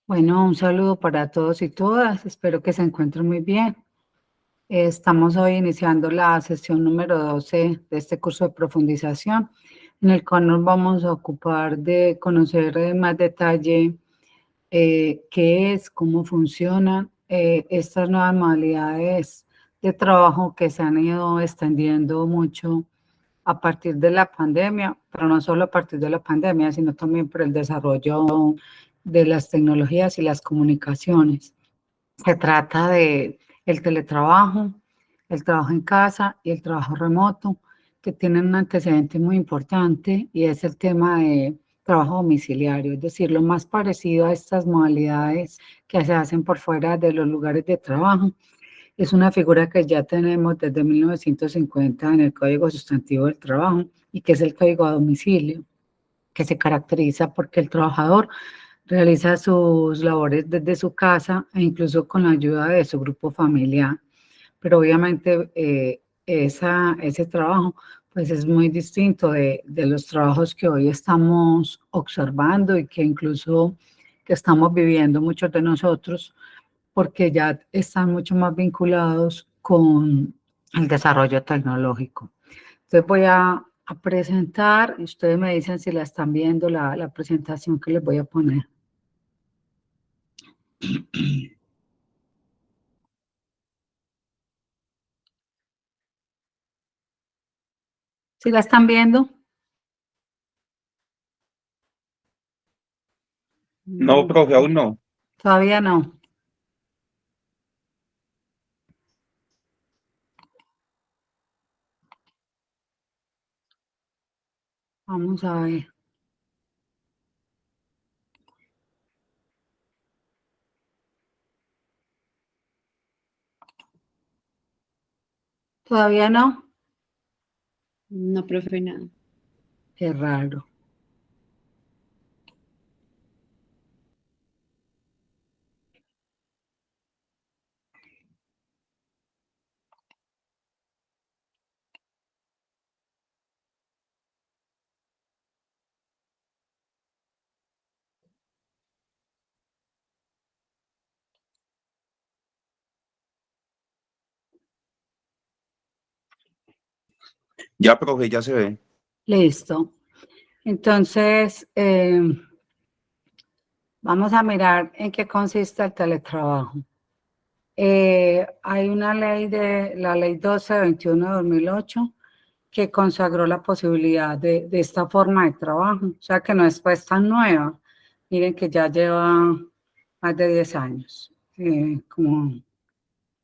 Bueno, un saludo para todos y todas. Espero que se encuentren muy bien. Estamos hoy iniciando la sesión número 12 de este curso de profundización, en el cual nos vamos a ocupar de conocer en más detalle qué es, cómo funcionan estas nuevas modalidades de trabajo que se han ido extendiendo mucho a partir de la pandemia, pero no solo a partir de la pandemia, sino también por el desarrollo de las tecnologías y las comunicaciones. Se trata de el teletrabajo, el trabajo en casa y el trabajo remoto, que tienen un antecedente muy importante y es el tema de trabajo domiciliario, es decir, lo más parecido a estas modalidades que se hacen por fuera de los lugares de trabajo. Es una figura que ya tenemos desde 1950 en el Código Sustantivo del Trabajo y que es el código a domicilio, que se caracteriza porque el trabajador realiza sus labores desde su casa e incluso con la ayuda de su grupo familiar. Pero obviamente ese trabajo pues es muy distinto de los trabajos que hoy estamos observando y que incluso que estamos viviendo muchos de nosotros, porque ya están mucho más vinculados con el desarrollo tecnológico. Entonces voy a presentar y ustedes me dicen si la están viendo la presentación que les voy a poner. ¿Sí la están viendo? No, profe, aún no. Todavía no. Vamos a ver. ¿Todavía no? No, profe, nada. Qué raro. Ya, profe, ya se ve. Listo. Entonces, vamos a mirar en qué consiste el teletrabajo. Hay una ley la ley 1221 de 2008 que consagró la posibilidad de esta forma de trabajo, o sea que no es pues tan nueva. Miren que ya lleva más de 10 años, como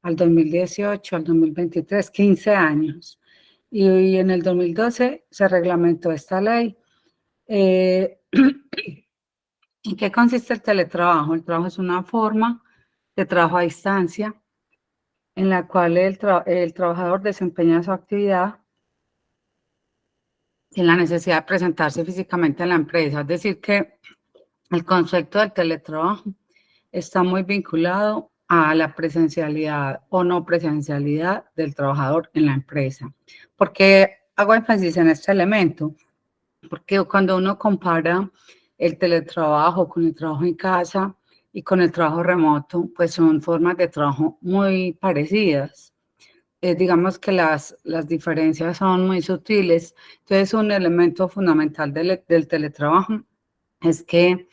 al 2018, al 2023, 15 años. Y en el 2012 se reglamentó esta ley. ¿En qué consiste el teletrabajo? El trabajo es una forma de trabajo a distancia en la cual el trabajador desempeña su actividad sin la necesidad de presentarse físicamente en la empresa. Es decir, que el concepto del teletrabajo está muy vinculado a la presencialidad o no presencialidad del trabajador en la empresa. ¿Por qué hago énfasis en este elemento? Porque cuando uno compara el teletrabajo con el trabajo en casa y con el trabajo remoto, pues son formas de trabajo muy parecidas. Digamos que las diferencias son muy sutiles. Entonces, un elemento fundamental del teletrabajo es que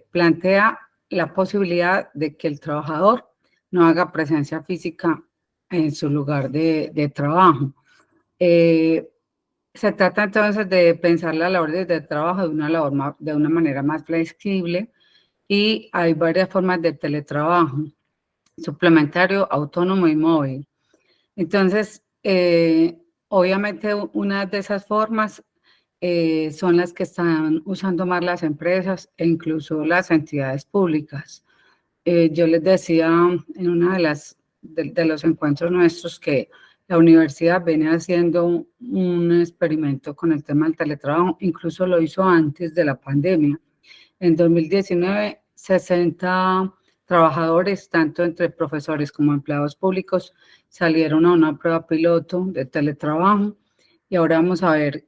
plantea la posibilidad de que el trabajador no haga presencia física en su lugar de trabajo. Se trata entonces de pensar la labor de trabajo de una manera más flexible y hay varias formas de teletrabajo, suplementario, autónomo y móvil. Entonces, obviamente una de esas formas son las que están usando más las empresas e incluso las entidades públicas. Yo les decía en una de los encuentros nuestros que la universidad viene haciendo un experimento con el tema del teletrabajo, incluso lo hizo antes de la pandemia. En 2019, 60 trabajadores, tanto entre profesores como empleados públicos, salieron a una prueba piloto de teletrabajo y ahora vamos a ver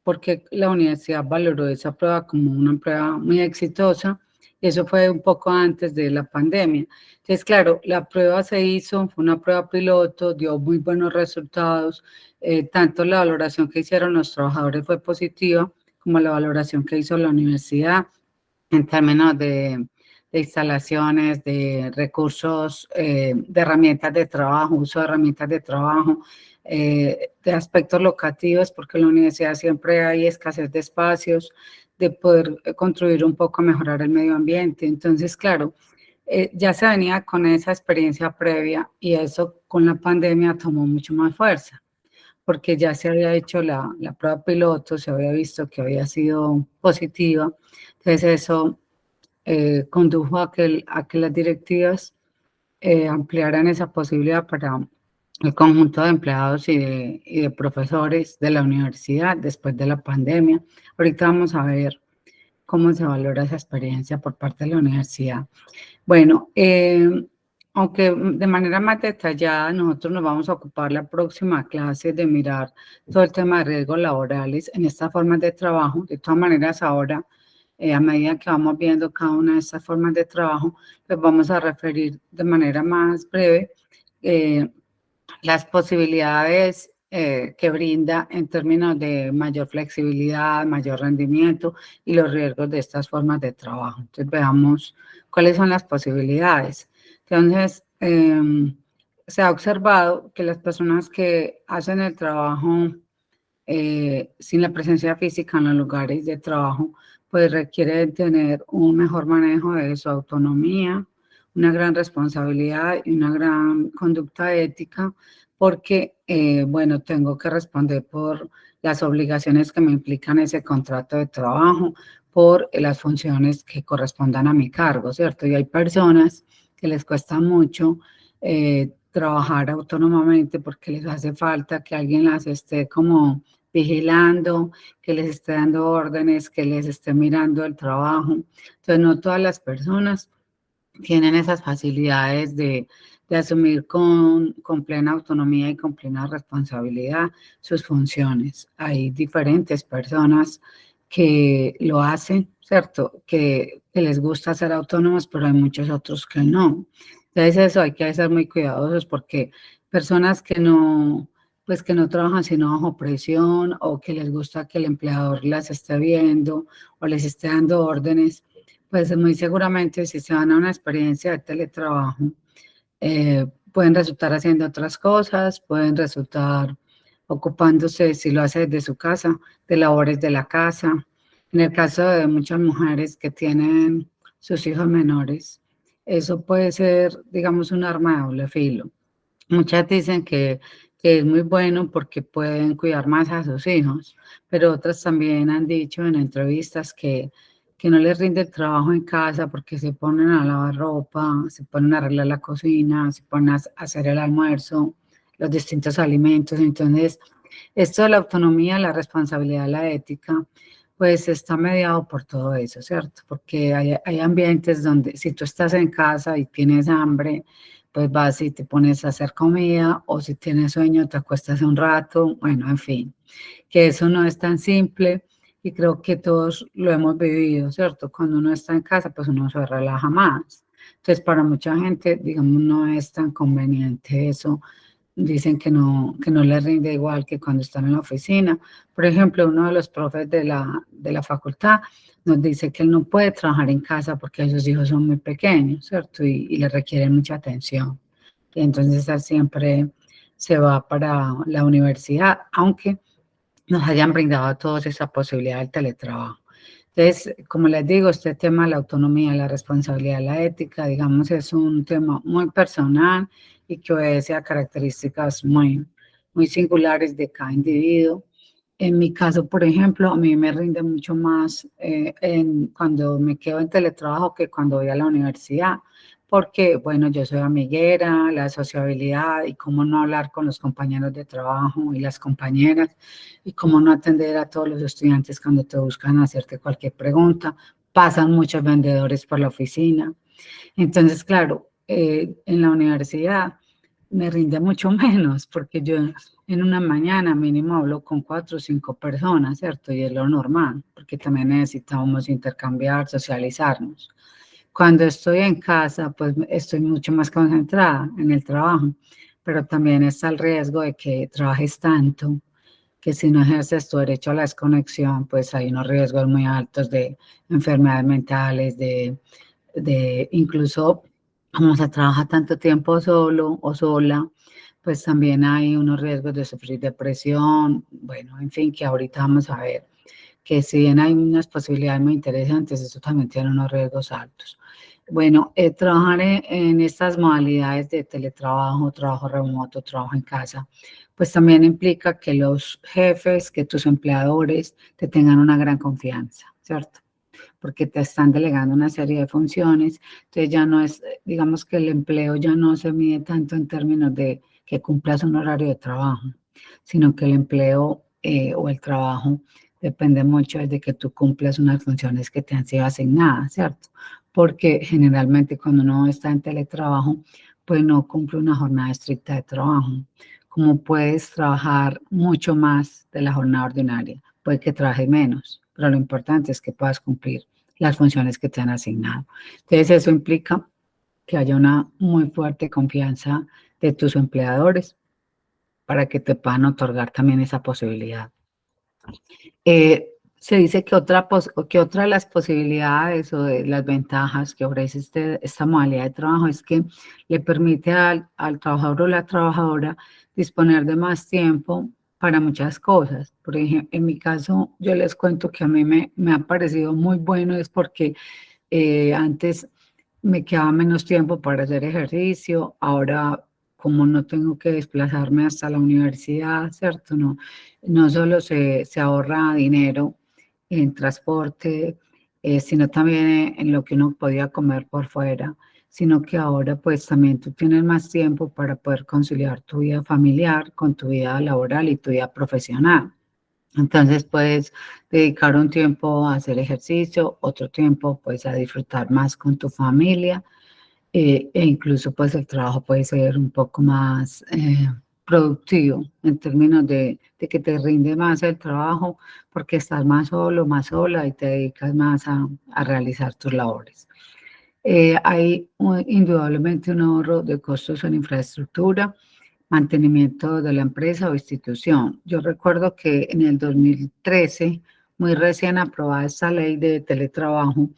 por qué la universidad valoró esa prueba como una prueba muy exitosa Eso fue un poco antes de la pandemia. Entonces, claro, la prueba se hizo, fue una prueba piloto, dio muy buenos resultados. Tanto la valoración que hicieron los trabajadores fue positiva, como la valoración que hizo la universidad en términos de instalaciones, de recursos, de herramientas de trabajo, uso de herramientas de trabajo, de aspectos locativos, porque en la universidad siempre hay escasez de espacios, de poder construir un poco, mejorar el medio ambiente. Entonces, claro, ya se venía con esa experiencia previa y eso con la pandemia tomó mucho más fuerza, porque ya se había hecho la prueba piloto, se había visto que había sido positiva. Entonces, eso condujo a que las directivas ampliaran esa posibilidad para el conjunto de empleados y de profesores de la universidad después de la pandemia. Ahorita vamos a ver cómo se valora esa experiencia por parte de la universidad. Bueno, aunque de manera más detallada, nosotros nos vamos a ocupar la próxima clase de mirar todo el tema de riesgos laborales en estas formas de trabajo. De todas maneras, ahora, a medida que vamos viendo cada una de estas formas de trabajo, pues vamos a referir de manera más breve las posibilidades que brinda en términos de mayor flexibilidad, mayor rendimiento y los riesgos de estas formas de trabajo. Entonces, veamos cuáles son las posibilidades. Entonces, se ha observado que las personas que hacen el trabajo sin la presencia física en los lugares de trabajo, pues requieren tener un mejor manejo de su autonomía, una gran responsabilidad y una gran conducta ética, porque, bueno, tengo que responder por las obligaciones que me implican ese contrato de trabajo, por las funciones que correspondan a mi cargo, ¿cierto? Y hay personas que les cuesta mucho trabajar autónomamente porque les hace falta que alguien las esté como vigilando, que les esté dando órdenes, que les esté mirando el trabajo. Entonces, no todas las personas tienen esas facilidades de asumir con plena autonomía y con plena responsabilidad sus funciones. Hay diferentes personas que lo hacen, ¿cierto? Que les gusta ser autónomos, pero hay muchos otros que no. Entonces, eso hay que ser muy cuidadosos porque personas que no, pues que no trabajan sino bajo presión o que les gusta que el empleador las esté viendo o les esté dando órdenes, pues muy seguramente si se van a una experiencia de teletrabajo, pueden resultar haciendo otras cosas, pueden resultar ocupándose, si lo hace desde su casa, de labores de la casa. En el caso de muchas mujeres que tienen sus hijos menores, eso puede ser, digamos, un arma de doble filo. Muchas dicen que es muy bueno porque pueden cuidar más a sus hijos, pero otras también han dicho en entrevistas que no les rinde el trabajo en casa porque se ponen a lavar ropa, se ponen a arreglar la cocina, se ponen a hacer el almuerzo, los distintos alimentos. Entonces, esto de la autonomía, la responsabilidad, la ética, pues está mediado por todo eso, ¿cierto? Porque hay ambientes donde si tú estás en casa y tienes hambre, pues vas y te pones a hacer comida, o si tienes sueño te acuestas un rato, bueno, en fin, que eso no es tan simple y creo que todos lo hemos vivido, ¿cierto? Cuando uno está en casa, pues uno se relaja más. Entonces, para mucha gente, digamos, no es tan conveniente eso. Dicen que no les rinde igual que cuando están en la oficina. Por ejemplo, uno de los profes de la facultad nos dice que él no puede trabajar en casa porque sus hijos son muy pequeños, ¿cierto? Y le requieren mucha atención. Y entonces él siempre se va para la universidad, aunque nos hayan brindado a todos esa posibilidad del teletrabajo. Entonces, como les digo, este tema de la autonomía, la responsabilidad, la ética, digamos, es un tema muy personal y que obedece a características muy, muy singulares de cada individuo. En mi caso, por ejemplo, a mí me rinde mucho más cuando me quedo en teletrabajo que cuando voy a la universidad, porque, bueno, yo soy amiguera, la sociabilidad y cómo no hablar con los compañeros de trabajo y las compañeras y cómo no atender a todos los estudiantes cuando te buscan hacerte cualquier pregunta. Pasan muchos vendedores por la oficina. Entonces, claro, en la universidad me rinde mucho menos porque yo en una mañana mínimo hablo con 4 o 5 personas, ¿cierto? Y es lo normal, porque también necesitamos intercambiar, socializarnos. Cuando estoy en casa, pues estoy mucho más concentrada en el trabajo, pero también está el riesgo de que trabajes tanto que si no ejerces tu derecho a la desconexión, pues hay unos riesgos muy altos de enfermedades mentales, de incluso como se trabaja tanto tiempo solo o sola, pues también hay unos riesgos de sufrir depresión, bueno, en fin, que ahorita vamos a ver que si bien hay unas posibilidades muy interesantes, eso también tiene unos riesgos altos. Bueno, trabajar en estas modalidades de teletrabajo, trabajo remoto, trabajo en casa, pues también implica que los jefes, que tus empleadores te tengan una gran confianza, ¿cierto? Porque te están delegando una serie de funciones, entonces ya no es, digamos que el empleo ya no se mide tanto en términos de que cumplas un horario de trabajo, sino que el empleo o el trabajo depende mucho de que tú cumplas unas funciones que te han sido asignadas, ¿cierto? Porque generalmente cuando uno está en teletrabajo, pues no cumple una jornada estricta de trabajo. Como puedes trabajar mucho más de la jornada ordinaria, puede que trabajes menos, pero lo importante es que puedas cumplir las funciones que te han asignado. Entonces eso implica que haya una muy fuerte confianza de tus empleadores para que te puedan otorgar también esa posibilidad. Se dice que otra de las posibilidades o de las ventajas que ofrece esta modalidad de trabajo es que le permite al trabajador o la trabajadora disponer de más tiempo para muchas cosas. Por ejemplo, en mi caso, yo les cuento que a mí me ha parecido muy bueno, es porque antes me quedaba menos tiempo para hacer ejercicio, ahora como no tengo que desplazarme hasta la universidad, ¿cierto? No solo se ahorra dinero en transporte, sino también en lo que uno podía comer por fuera, sino que ahora pues también tú tienes más tiempo para poder conciliar tu vida familiar con tu vida laboral y tu vida profesional. Entonces puedes dedicar un tiempo a hacer ejercicio, otro tiempo pues a disfrutar más con tu familia e incluso pues el trabajo puede ser un poco más productivo en términos de que te rinde más el trabajo porque estás más solo, más sola y te dedicas más a realizar tus labores. Hay indudablemente un ahorro de costos en infraestructura, mantenimiento de la empresa o institución. Yo recuerdo que en el 2013, muy recién aprobada esta ley de teletrabajo,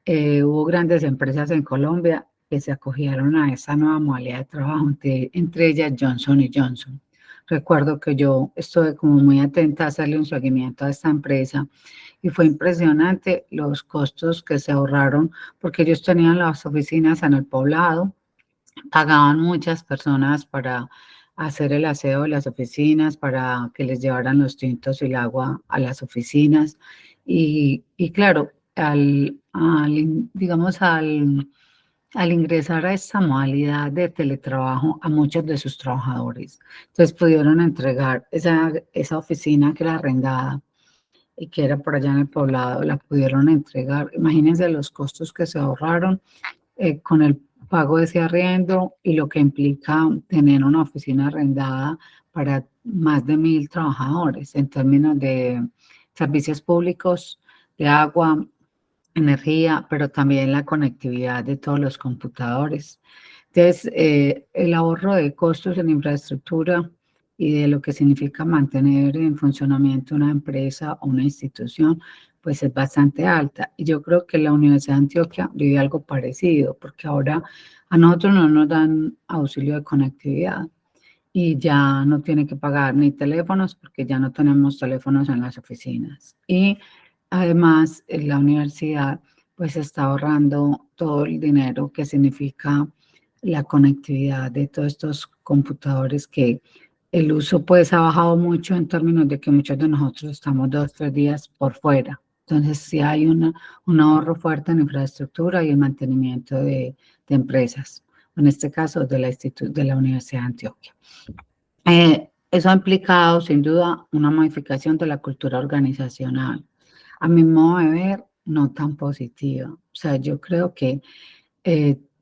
hubo grandes empresas en Colombia que se acogieron a esa nueva modalidad de trabajo, entre ellas Johnson Johnson. Recuerdo que yo estuve como muy atenta a hacerle un seguimiento a esta empresa y fue impresionante los costos que se ahorraron porque ellos tenían las oficinas en el poblado, pagaban muchas personas para hacer el aseo de las oficinas, para que les llevaran los tintos y el agua a las oficinas. Y claro, digamos, al ingresar a esta modalidad de teletrabajo a muchos de sus trabajadores, entonces pudieron entregar esa oficina que era arrendada y que era por allá en el poblado, la pudieron entregar. Imagínense los costos que se ahorraron con el pago de ese arriendo y lo que implica tener una oficina arrendada para más de 1.000 trabajadores en términos de servicios públicos, de agua, energía, pero también la conectividad de todos los computadores. Entonces, el ahorro de costos en infraestructura y de lo que significa mantener en funcionamiento una empresa o una institución, pues es bastante alta. Y yo creo que la Universidad de Antioquia vive algo parecido, porque ahora a nosotros no nos dan auxilio de conectividad y ya no tiene que pagar ni teléfonos porque ya no tenemos teléfonos en las oficinas. Y además, la universidad pues está ahorrando todo el dinero que significa la conectividad de todos estos computadores que el uso pues ha bajado mucho en términos de que muchos de nosotros estamos 2-3 días por fuera. Entonces sí hay un ahorro fuerte en infraestructura y el mantenimiento de empresas, en este caso de la Universidad de Antioquia. Eso ha implicado sin duda una modificación de la cultura organizacional. A mi modo de ver, no tan positiva. O sea, yo creo que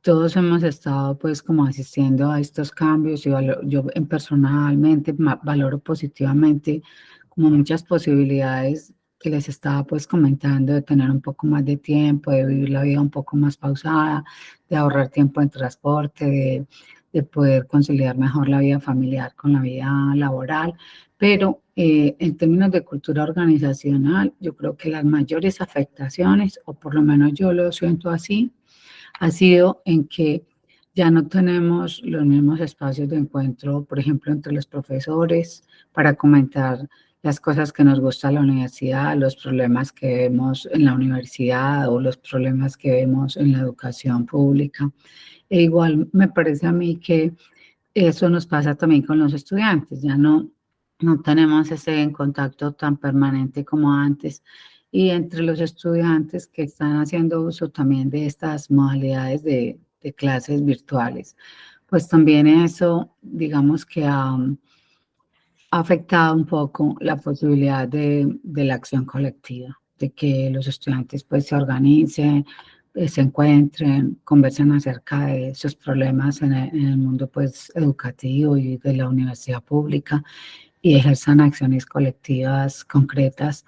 todos hemos estado pues como asistiendo a estos cambios y yo personalmente valoro positivamente como muchas posibilidades que les estaba pues comentando, de tener un poco más de tiempo, de vivir la vida un poco más pausada, de ahorrar tiempo en transporte, de poder conciliar mejor la vida familiar con la vida laboral. Pero en términos de cultura organizacional, yo creo que las mayores afectaciones, o por lo menos yo lo siento así, ha sido en que ya no tenemos los mismos espacios de encuentro, por ejemplo, entre los profesores, para comentar las cosas que nos gusta la universidad, los problemas que vemos en la universidad o los problemas que vemos en la educación pública. E igual me parece a mí que eso nos pasa también con los estudiantes, ya no tenemos ese contacto tan permanente como antes. Y entre los estudiantes que están haciendo uso también de estas modalidades de clases virtuales, pues también eso, digamos que ha afectado un poco la posibilidad de la acción colectiva, de que los estudiantes pues se organicen, se encuentren, conversen acerca de sus problemas en el mundo pues educativo y de la universidad pública y ejerzan acciones colectivas concretas,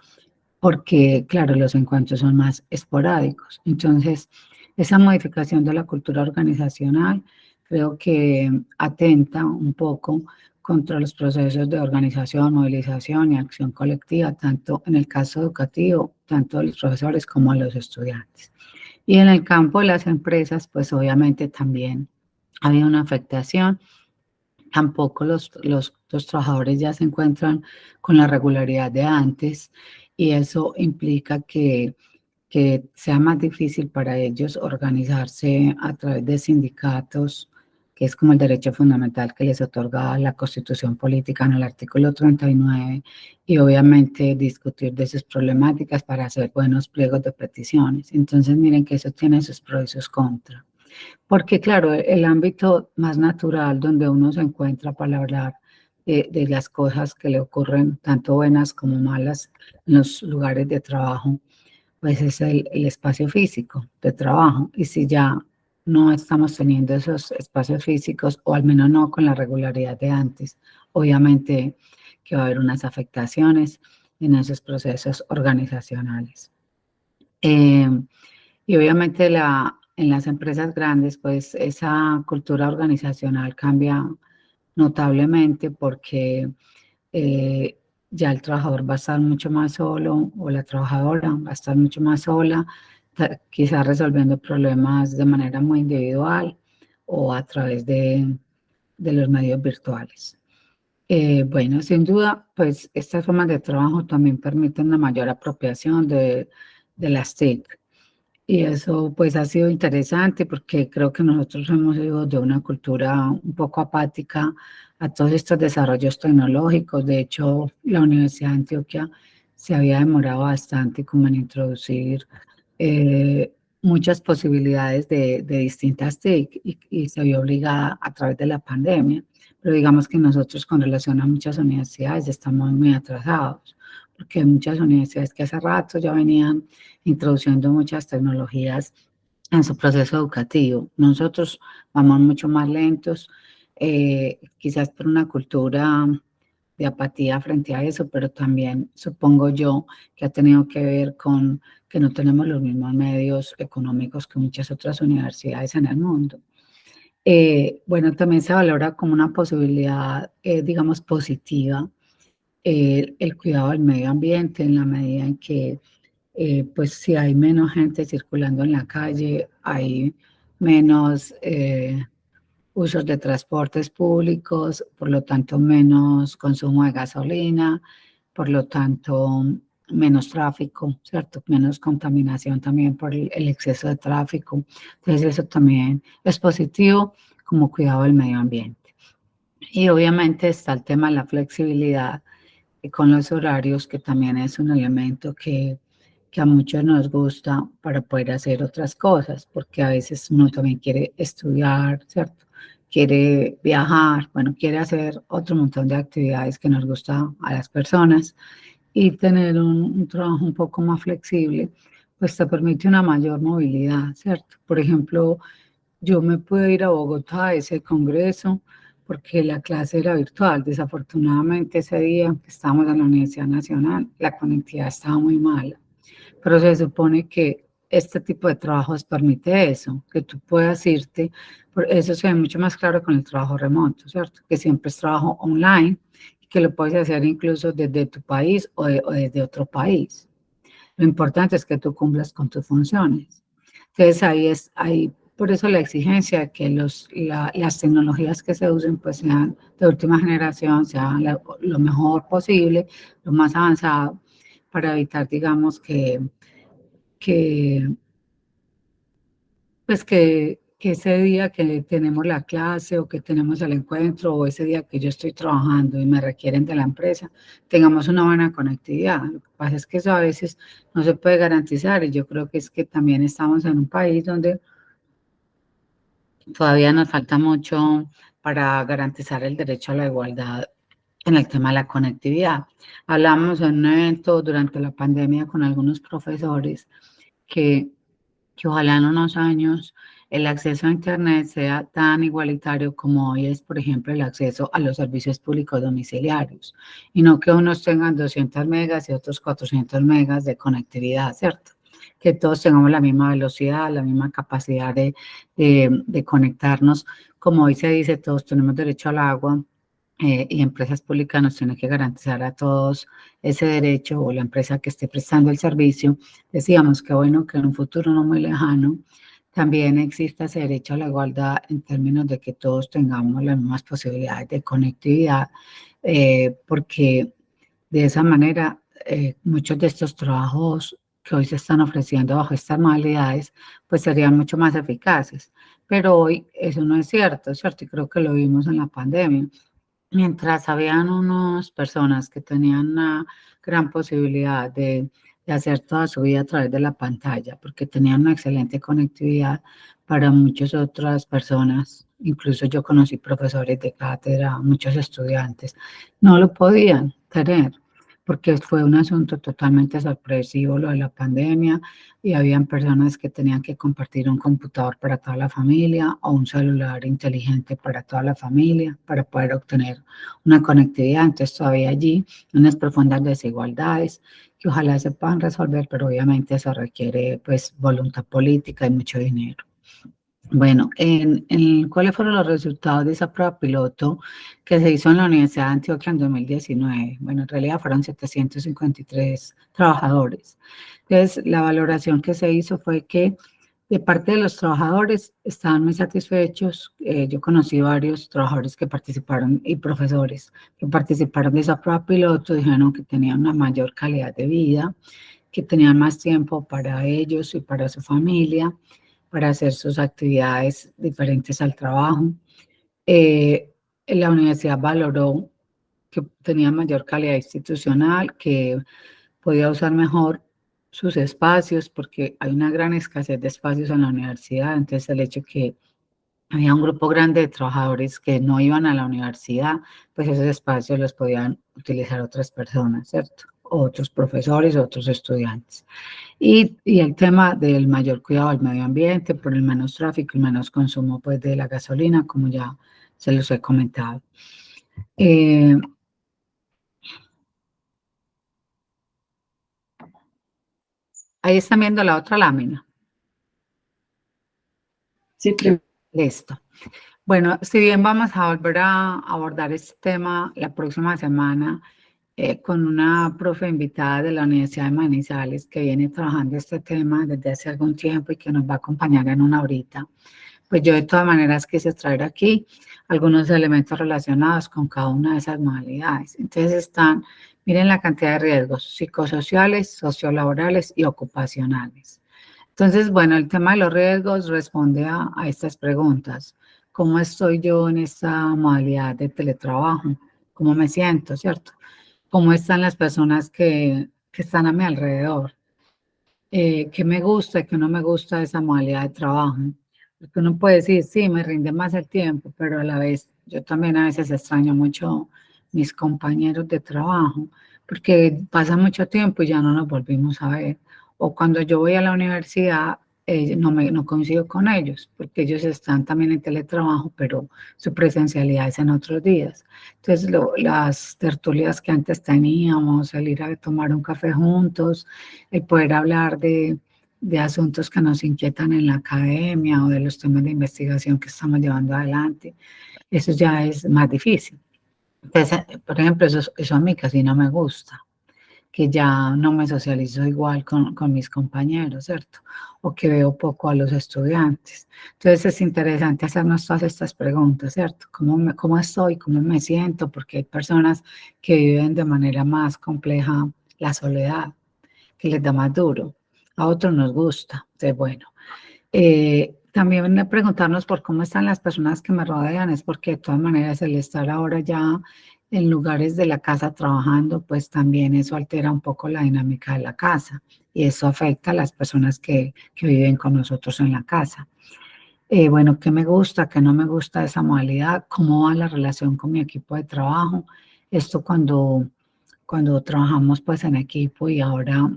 porque claro, los encuentros son más esporádicos. Entonces, esa modificación de la cultura organizacional creo que atenta un poco contra los procesos de organización, movilización y acción colectiva, tanto en el caso educativo, tanto de los profesores como de los estudiantes. Y en el campo de las empresas, pues obviamente también ha habido una afectación. Tampoco los trabajadores ya se encuentran con la regularidad de antes y eso implica que sea más difícil para ellos organizarse a través de sindicatos, que es como el derecho fundamental que les otorga la Constitución Política en el artículo 39, y obviamente discutir de sus problemáticas para hacer buenos pliegos de peticiones. Entonces, miren que eso tiene sus pros y sus contras. Porque, claro, el ámbito más natural donde uno se encuentra para hablar de las cosas que le ocurren, tanto buenas como malas, en los lugares de trabajo, pues es el espacio físico de trabajo. Y si ya no estamos teniendo esos espacios físicos, o al menos no con la regularidad de antes, obviamente que va a haber unas afectaciones en esos procesos organizacionales. Y obviamente en las empresas grandes, pues esa cultura organizacional cambia notablemente porque ya el trabajador va a estar mucho más solo o la trabajadora va a estar mucho más sola, quizás resolviendo problemas de manera muy individual o a través de los medios virtuales. Bueno, sin duda, pues estas formas de trabajo también permiten una mayor apropiación de las TIC. Y eso pues ha sido interesante porque creo que nosotros hemos ido de una cultura un poco apática a todos estos desarrollos tecnológicos. De hecho, la Universidad de Antioquia se había demorado bastante como en introducir muchas posibilidades de distintas TIC y se vio obligada a través de la pandemia. Pero digamos que nosotros con relación a muchas universidades estamos muy atrasados, porque hay muchas universidades que hace rato ya venían introduciendo muchas tecnologías en su proceso educativo. Nosotros vamos mucho más lentos, quizás por una cultura de apatía frente a eso, pero también supongo yo que ha tenido que ver con que no tenemos los mismos medios económicos que muchas otras universidades en el mundo. Bueno, también se valora como una posibilidad, digamos, positiva el cuidado del medio ambiente en la medida en que pues si hay menos gente circulando en la calle, hay menos usos de transportes públicos, por lo tanto menos consumo de gasolina, por lo tanto menos tráfico, ¿cierto? Menos contaminación también por el exceso de tráfico. Entonces eso también es positivo como cuidado del medio ambiente. Y obviamente está el tema de la flexibilidad con los horarios, que también es un elemento que a muchos nos gusta para poder hacer otras cosas, porque a veces uno también quiere estudiar, ¿cierto? Quiere viajar, bueno, quiere hacer otro montón de actividades que nos gusta a las personas, y tener un trabajo un poco más flexible, pues te permite una mayor movilidad, ¿cierto? Por ejemplo, yo me puedo ir a Bogotá a ese congreso, porque la clase era virtual. Desafortunadamente ese día que estábamos en la Universidad Nacional, la conectividad estaba muy mala, pero se supone que este tipo de trabajos permite eso, que tú puedas irte, eso se ve mucho más claro con el trabajo remoto, ¿cierto? Que siempre es trabajo online, que lo puedes hacer incluso desde tu país o desde otro país. Lo importante es que tú cumplas con tus funciones. Entonces ahí por eso la exigencia de que las tecnologías que se usen pues sean de última generación, sean lo mejor posible, lo más avanzado, para evitar, digamos, que pues que ese día que tenemos la clase o que tenemos el encuentro o ese día que yo estoy trabajando y me requieren de la empresa, tengamos una buena conectividad. Lo que pasa es que eso a veces no se puede garantizar y yo creo que es que también estamos en un país donde todavía nos falta mucho para garantizar el derecho a la igualdad en el tema de la conectividad. Hablamos en un evento durante la pandemia con algunos profesores que ojalá en unos años el acceso a Internet sea tan igualitario como hoy es, por ejemplo, el acceso a los servicios públicos domiciliarios, y no que unos tengan 200 megas y otros 400 megas de conectividad, ¿cierto? Que todos tengamos la misma velocidad, la misma capacidad de conectarnos. Como hoy se dice, todos tenemos derecho al agua, y empresas públicas nos tienen que garantizar a todos ese derecho, o la empresa que esté prestando el servicio. Decíamos que bueno, que en un futuro no muy lejano también exista ese derecho a la igualdad en términos de que todos tengamos las mismas posibilidades de conectividad, porque de esa manera muchos de estos trabajos que hoy se están ofreciendo bajo estas modalidades, pues serían mucho más eficaces. Pero hoy eso no es cierto, ¿cierto? Y creo que lo vimos en la pandemia. Mientras habían unas personas que tenían una gran posibilidad de hacer toda su vida a través de la pantalla, porque tenían una excelente conectividad, para muchas otras personas, incluso yo conocí profesores de cátedra, muchos estudiantes, no lo podían tener, porque fue un asunto totalmente sorpresivo lo de la pandemia, y habían personas que tenían que compartir un computador para toda la familia o un celular inteligente para toda la familia para poder obtener una conectividad. Entonces todavía allí unas profundas desigualdades que ojalá se puedan resolver, pero obviamente eso requiere pues voluntad política y mucho dinero. Bueno, ¿cuáles fueron los resultados de esa prueba piloto que se hizo en la Universidad de Antioquia en 2019? Bueno, en realidad fueron 753 trabajadores. Entonces, la valoración que se hizo fue que de parte de los trabajadores estaban muy satisfechos. Yo conocí varios trabajadores que participaron y profesores que participaron de esa prueba piloto, dijeron que tenían una mayor calidad de vida, que tenían más tiempo para ellos y para su familia, para hacer sus actividades diferentes al trabajo. La universidad valoró que tenía mayor calidad institucional, que podía usar mejor sus espacios, porque hay una gran escasez de espacios en la universidad. Entonces el hecho que había un grupo grande de trabajadores que no iban a la universidad, pues esos espacios los podían utilizar otras personas, ¿cierto? Otros profesores, otros estudiantes. Y el tema del mayor cuidado al medio ambiente, por el menos tráfico y menos consumo pues, de la gasolina, como ya se los he comentado. Ahí están viendo la otra lámina. Sí, listo. Bueno, si bien vamos a volver a abordar este tema la próxima semana con una profe invitada de la Universidad de Manizales que viene trabajando este tema desde hace algún tiempo y que nos va a acompañar en una horita, pues yo de todas maneras quise traer aquí algunos elementos relacionados con cada una de esas modalidades. Entonces están, miren la cantidad de riesgos psicosociales, sociolaborales y ocupacionales. Entonces, bueno, el tema de los riesgos responde a estas preguntas. ¿Cómo estoy yo en esta modalidad de teletrabajo? ¿Cómo me siento, cierto? ¿Cómo están las personas que están a mi alrededor? ¿Qué me gusta y qué no me gusta de esa modalidad de trabajo? Porque uno puede decir, sí, me rinde más el tiempo, pero a la vez yo también a veces extraño mucho mis compañeros de trabajo, porque pasa mucho tiempo y ya no nos volvimos a ver. O cuando yo voy a la universidad, no coincido con ellos, porque ellos están también en teletrabajo, pero su presencialidad es en otros días. Entonces, las tertulias que antes teníamos, el ir a tomar un café juntos, el poder hablar de asuntos que nos inquietan en la academia o de los temas de investigación que estamos llevando adelante, eso ya es más difícil. Entonces, por ejemplo, eso a mí casi no me gusta, que ya no me socializo igual con mis compañeros, ¿cierto? O que veo poco a los estudiantes. Entonces es interesante hacernos todas estas preguntas, ¿cierto? ¿Cómo estoy? ¿Cómo me siento? Porque hay personas que viven de manera más compleja la soledad, que les da más duro. A otros nos gusta. Entonces, bueno. También preguntarnos por cómo están las personas que me rodean, es porque de todas maneras el estar ahora ya en lugares de la casa trabajando, pues también eso altera un poco la dinámica de la casa y eso afecta a las personas que viven con nosotros en la casa. Bueno, ¿qué me gusta, qué no me gusta de esa modalidad? ¿Cómo va la relación con mi equipo de trabajo? Esto cuando trabajamos pues en equipo y ahora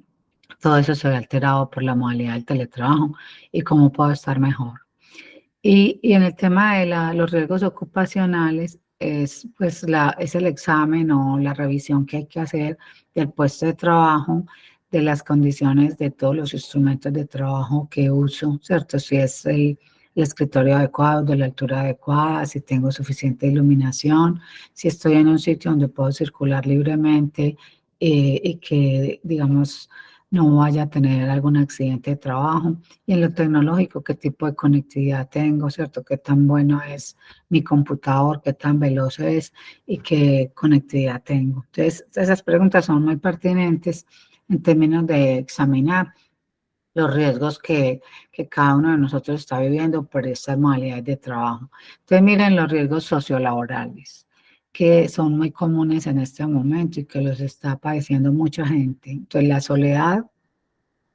todo eso se ve alterado por la modalidad del teletrabajo y cómo puedo estar mejor. Y en el tema de los riesgos ocupacionales, es el examen o la revisión que hay que hacer del puesto de trabajo, de las condiciones de todos los instrumentos de trabajo que uso, ¿cierto? Si es el escritorio adecuado, de la altura adecuada, si tengo suficiente iluminación, si estoy en un sitio donde puedo circular libremente y que, digamos, no vaya a tener algún accidente de trabajo. Y en lo tecnológico, qué tipo de conectividad tengo, ¿cierto? Qué tan bueno es mi computador, qué tan veloz es y qué conectividad tengo. Entonces, esas preguntas son muy pertinentes en términos de examinar los riesgos que cada uno de nosotros está viviendo por estas modalidades de trabajo. Entonces, miren los riesgos sociolaborales, que son muy comunes en este momento y que los está padeciendo mucha gente. Entonces, la soledad,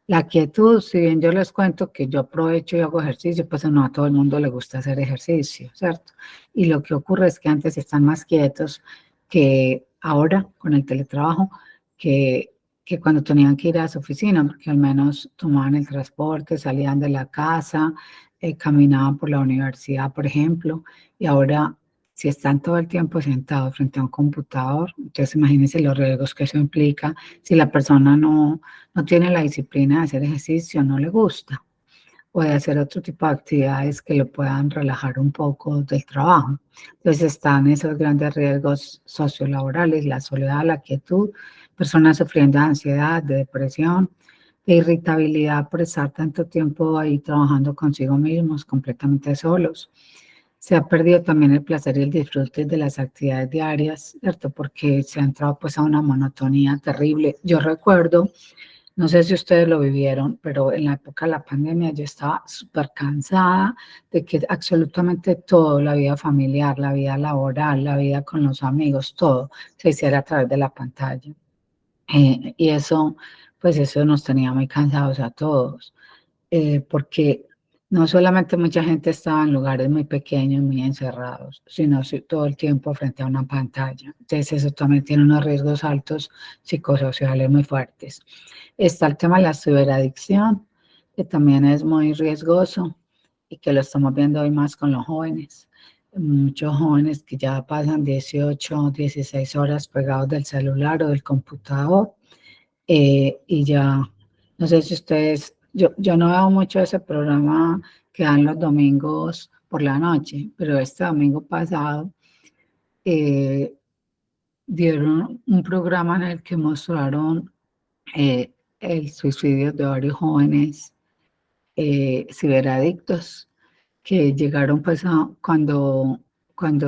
la quietud, si bien yo les cuento que yo aprovecho y hago ejercicio, pues no a todo el mundo le gusta hacer ejercicio, ¿cierto? Y lo que ocurre es que antes están más quietos que ahora con el teletrabajo, que cuando tenían que ir a su oficina, porque al menos tomaban el transporte, salían de la casa, caminaban por la universidad, por ejemplo, y ahora si están todo el tiempo sentados frente a un computador, entonces imagínense los riesgos que eso implica si la persona no tiene la disciplina de hacer ejercicio, no le gusta, o de hacer otro tipo de actividades que lo puedan relajar un poco del trabajo. Entonces están esos grandes riesgos sociolaborales, la soledad, la quietud, personas sufriendo de ansiedad, de depresión, de irritabilidad por estar tanto tiempo ahí trabajando consigo mismos, completamente solos. Se ha perdido también el placer y el disfrute de las actividades diarias, ¿cierto? Porque se ha entrado pues a una monotonía terrible. Yo recuerdo, no sé si ustedes lo vivieron, pero en la época de la pandemia yo estaba súper cansada de que absolutamente todo, la vida familiar, la vida laboral, la vida con los amigos, todo se hiciera a través de la pantalla. Y eso, pues eso nos tenía muy cansados a todos, porque no solamente mucha gente estaba en lugares muy pequeños, muy encerrados, sino todo el tiempo frente a una pantalla. Entonces eso también tiene unos riesgos altos psicosociales muy fuertes. Está el tema de la ciberadicción, que también es muy riesgoso y que lo estamos viendo hoy más con los jóvenes. Muchos jóvenes que ya pasan 18, 16 horas pegados del celular o del computador y ya, no sé si ustedes, yo no veo mucho ese programa que dan los domingos por la noche, pero este domingo pasado eh, dieron un programa en el que mostraron el suicidio de varios jóvenes ciberadictos que llegaron pues cuando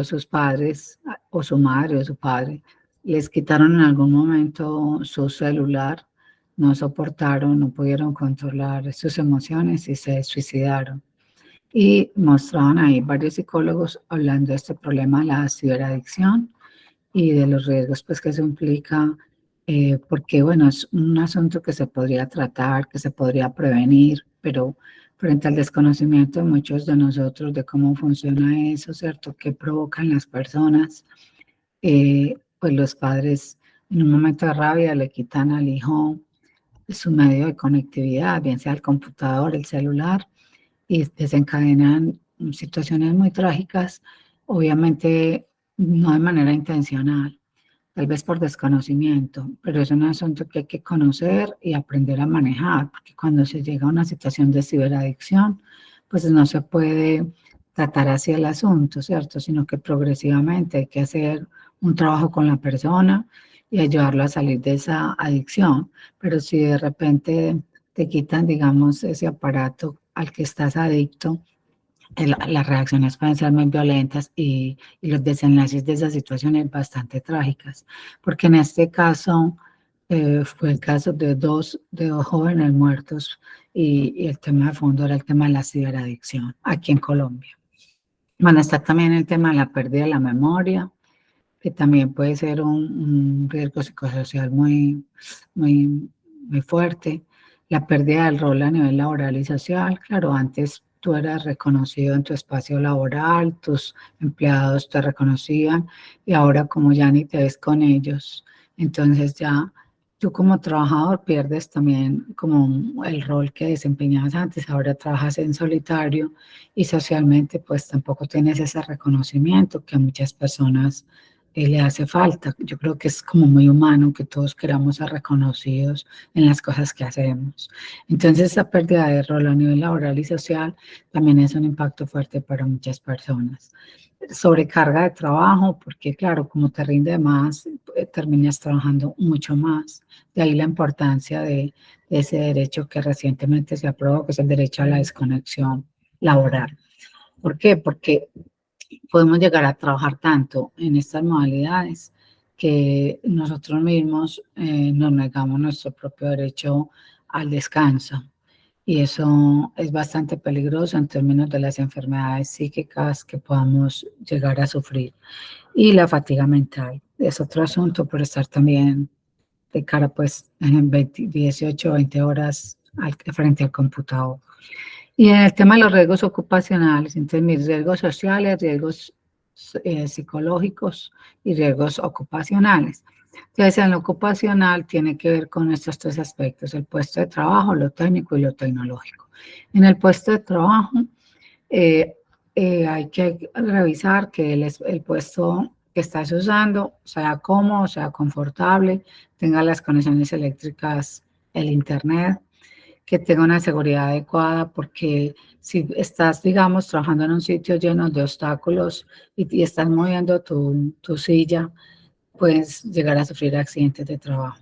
sus padres o su madre o su padre les quitaron en algún momento su celular, no soportaron, no pudieron controlar sus emociones y se suicidaron. Y mostraban ahí varios psicólogos hablando de este problema de la ciberadicción y de los riesgos pues que eso implica, porque bueno, es un asunto que se podría tratar, que se podría prevenir, pero frente al desconocimiento de muchos de nosotros de cómo funciona eso, ¿cierto? ¿Qué provocan las personas? Pues los padres en un momento de rabia le quitan al hijo su medio de conectividad, bien sea el computador, el celular, y desencadenan situaciones muy trágicas, obviamente no de manera intencional, tal vez por desconocimiento, pero es un asunto que hay que conocer y aprender a manejar, porque cuando se llega a una situación de ciberadicción, pues no se puede tratar así el asunto, ¿cierto? Sino que progresivamente hay que hacer un trabajo con la persona y ayudarlo a salir de esa adicción. Pero si de repente te quitan, digamos, ese aparato al que estás adicto, las reacciones pueden ser muy violentas y los desenlaces de esas situaciones bastante trágicas, porque en este caso fue el caso de dos jóvenes muertos y el tema de fondo era el tema de la ciberadicción aquí en Colombia. Bueno, está también el tema de la pérdida de la memoria, que también puede ser un riesgo psicosocial muy fuerte. La pérdida del rol a nivel laboral y social. Claro, antes tú eras reconocido en tu espacio laboral, tus empleados te reconocían y ahora como ya ni te ves con ellos, entonces ya tú como trabajador pierdes también como el rol que desempeñabas antes, ahora trabajas en solitario y socialmente pues tampoco tienes ese reconocimiento que a muchas personas le hace falta. Yo creo que es como muy humano que todos queramos ser reconocidos en las cosas que hacemos. Entonces, esa pérdida de rol a nivel laboral y social también es un impacto fuerte para muchas personas. Sobrecarga de trabajo, porque claro, como te rinde más, terminas trabajando mucho más. De ahí la importancia de ese derecho que recientemente se aprobó, que es el derecho a la desconexión laboral. ¿Por qué? Porque podemos llegar a trabajar tanto en estas modalidades que nosotros mismos nos negamos nuestro propio derecho al descanso. Y eso es bastante peligroso en términos de las enfermedades psíquicas que podamos llegar a sufrir. Y la fatiga mental es otro asunto por estar también de cara pues en 18 o 20 horas frente al computador. Y en el tema de los riesgos ocupacionales, entonces mis riesgos sociales, riesgos psicológicos y riesgos ocupacionales. Entonces en lo ocupacional tiene que ver con estos tres aspectos, el puesto de trabajo, lo técnico y lo tecnológico. En el puesto de trabajo hay que revisar que el puesto que estás usando sea cómodo, sea confortable, tenga las conexiones eléctricas, el internet, que tenga una seguridad adecuada, porque si estás, digamos, trabajando en un sitio lleno de obstáculos y estás moviendo tu silla, puedes llegar a sufrir accidentes de trabajo.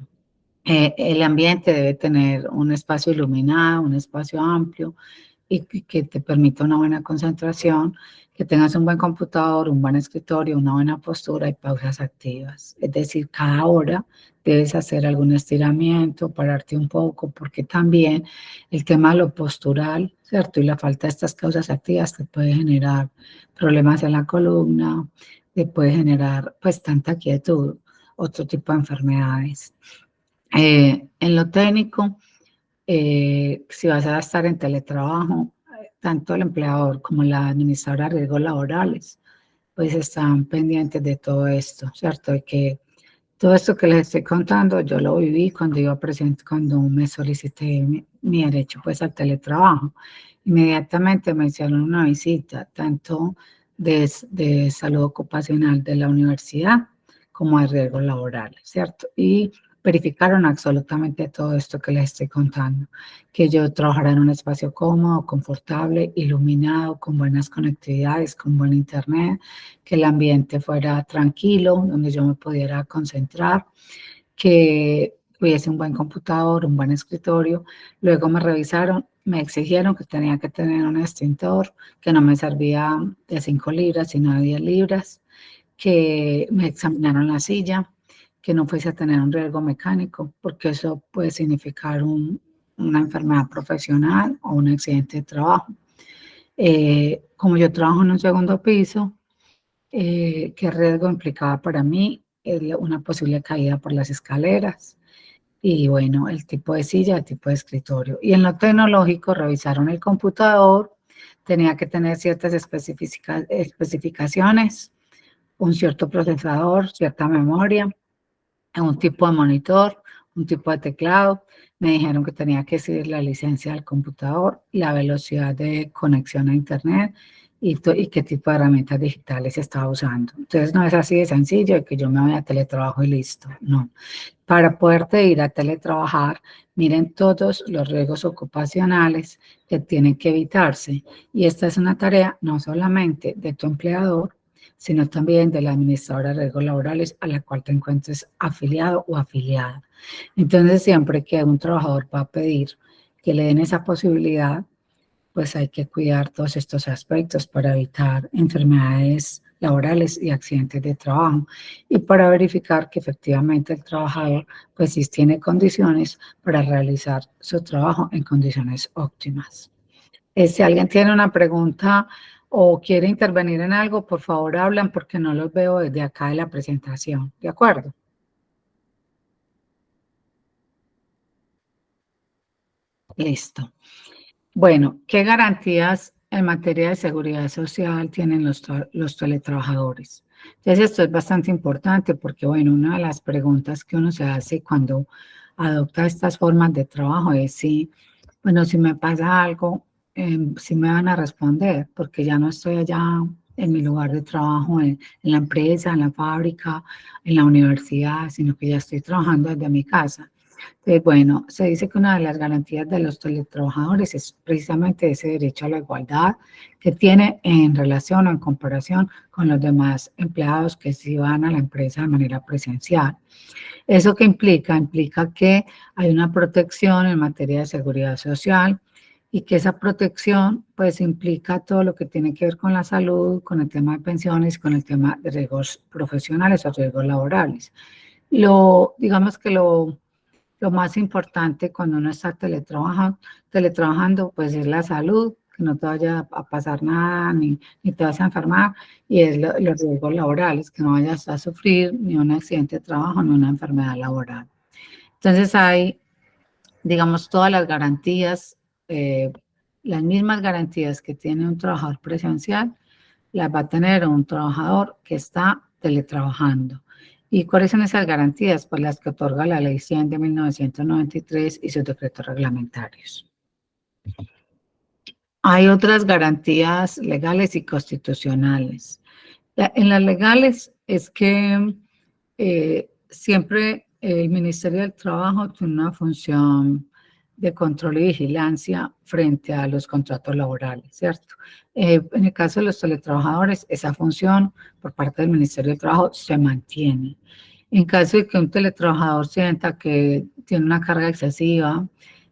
El ambiente debe tener un espacio iluminado, un espacio amplio y que te permita una buena concentración, que tengas un buen computador, un buen escritorio, una buena postura y pausas activas. Es decir, cada hora debes hacer algún estiramiento, pararte un poco, porque también el tema de lo postural, ¿cierto? Y la falta de estas causas activas te puede generar problemas en la columna, te puede generar pues tanta quietud, otro tipo de enfermedades. En lo técnico, si vas a estar en teletrabajo, tanto el empleador como la administradora de riesgos laborales, pues están pendientes de todo esto, ¿cierto? De que todo esto que les estoy contando, yo lo viví cuando iba presente, cuando me solicité mi derecho pues al teletrabajo. Inmediatamente me hicieron una visita, tanto de salud ocupacional de la universidad como de riesgos laborales, ¿cierto? Y verificaron absolutamente todo esto que les estoy contando, que yo trabajara en un espacio cómodo, confortable, iluminado, con buenas conectividades, con buen internet, que el ambiente fuera tranquilo, donde yo me pudiera concentrar, que tuviese un buen computador, un buen escritorio. Luego me revisaron, me exigieron que tenía que tener un extintor, que no me servía de 5 libras, sino de 10 libras, que me examinaron la silla, que no fuese a tener un riesgo mecánico, porque eso puede significar una enfermedad profesional o un accidente de trabajo. Como yo trabajo en un segundo piso, ¿qué riesgo implicaba para mí? Una posible caída por las escaleras y bueno, el tipo de silla, el tipo de escritorio. Y en lo tecnológico revisaron el computador, tenía que tener ciertas especificaciones, un cierto procesador, cierta memoria, un tipo de monitor, un tipo de teclado, Me dijeron que tenía que seguir la licencia del computador, la velocidad de conexión a internet y qué tipo de herramientas digitales estaba usando. Entonces no es así de sencillo de que yo me voy a teletrabajo y listo, no. Para poderte ir a teletrabajar, miren todos los riesgos ocupacionales que tienen que evitarse. Y esta es una tarea no solamente de tu empleador, sino también de la administradora de riesgos laborales a la cual te encuentres afiliado o afiliada. Entonces, siempre que un trabajador va a pedir que le den esa posibilidad, pues hay que cuidar todos estos aspectos para evitar enfermedades laborales y accidentes de trabajo y para verificar que efectivamente el trabajador pues sí tiene condiciones para realizar su trabajo en condiciones óptimas. Si alguien tiene una pregunta o quiere intervenir en algo, por favor hablan porque no los veo desde acá de la presentación. ¿De acuerdo? Listo. Bueno, ¿qué garantías en materia de seguridad social tienen los teletrabajadores? Entonces, esto es bastante importante porque, bueno, una de las preguntas que uno se hace cuando adopta estas formas de trabajo es si, bueno, si me pasa algo, si me van a responder, porque ya no estoy allá en mi lugar de trabajo, en la empresa, en la fábrica, en la universidad, sino que ya estoy trabajando desde mi casa. Bueno, se dice que una de las garantías de los teletrabajadores es precisamente ese derecho a la igualdad que tiene en relación o en comparación con los demás empleados que sí van a la empresa de manera presencial. ¿Eso qué implica? Implica que hay una protección en materia de seguridad social y que esa protección pues implica todo lo que tiene que ver con la salud, con el tema de pensiones, con el tema de riesgos profesionales o riesgos laborales. Digamos que lo más importante cuando uno está teletrabajando, pues es la salud, que no te vaya a pasar nada, ni te vas a enfermar, y es los riesgos laborales, que no vayas a sufrir ni un accidente de trabajo, ni una enfermedad laboral. Entonces hay, digamos, todas las garantías, las mismas garantías que tiene un trabajador presencial, las va a tener un trabajador que está teletrabajando. ¿Y cuáles son esas garantías? Pues las que otorga la Ley 100 de 1993 y sus decretos reglamentarios. Hay otras garantías legales y constitucionales. En las legales es que siempre el Ministerio del Trabajo tiene una función de control y vigilancia frente a los contratos laborales, ¿cierto? En el caso de los teletrabajadores, esa función por parte del Ministerio del Trabajo se mantiene. En caso de que un teletrabajador sienta que tiene una carga excesiva,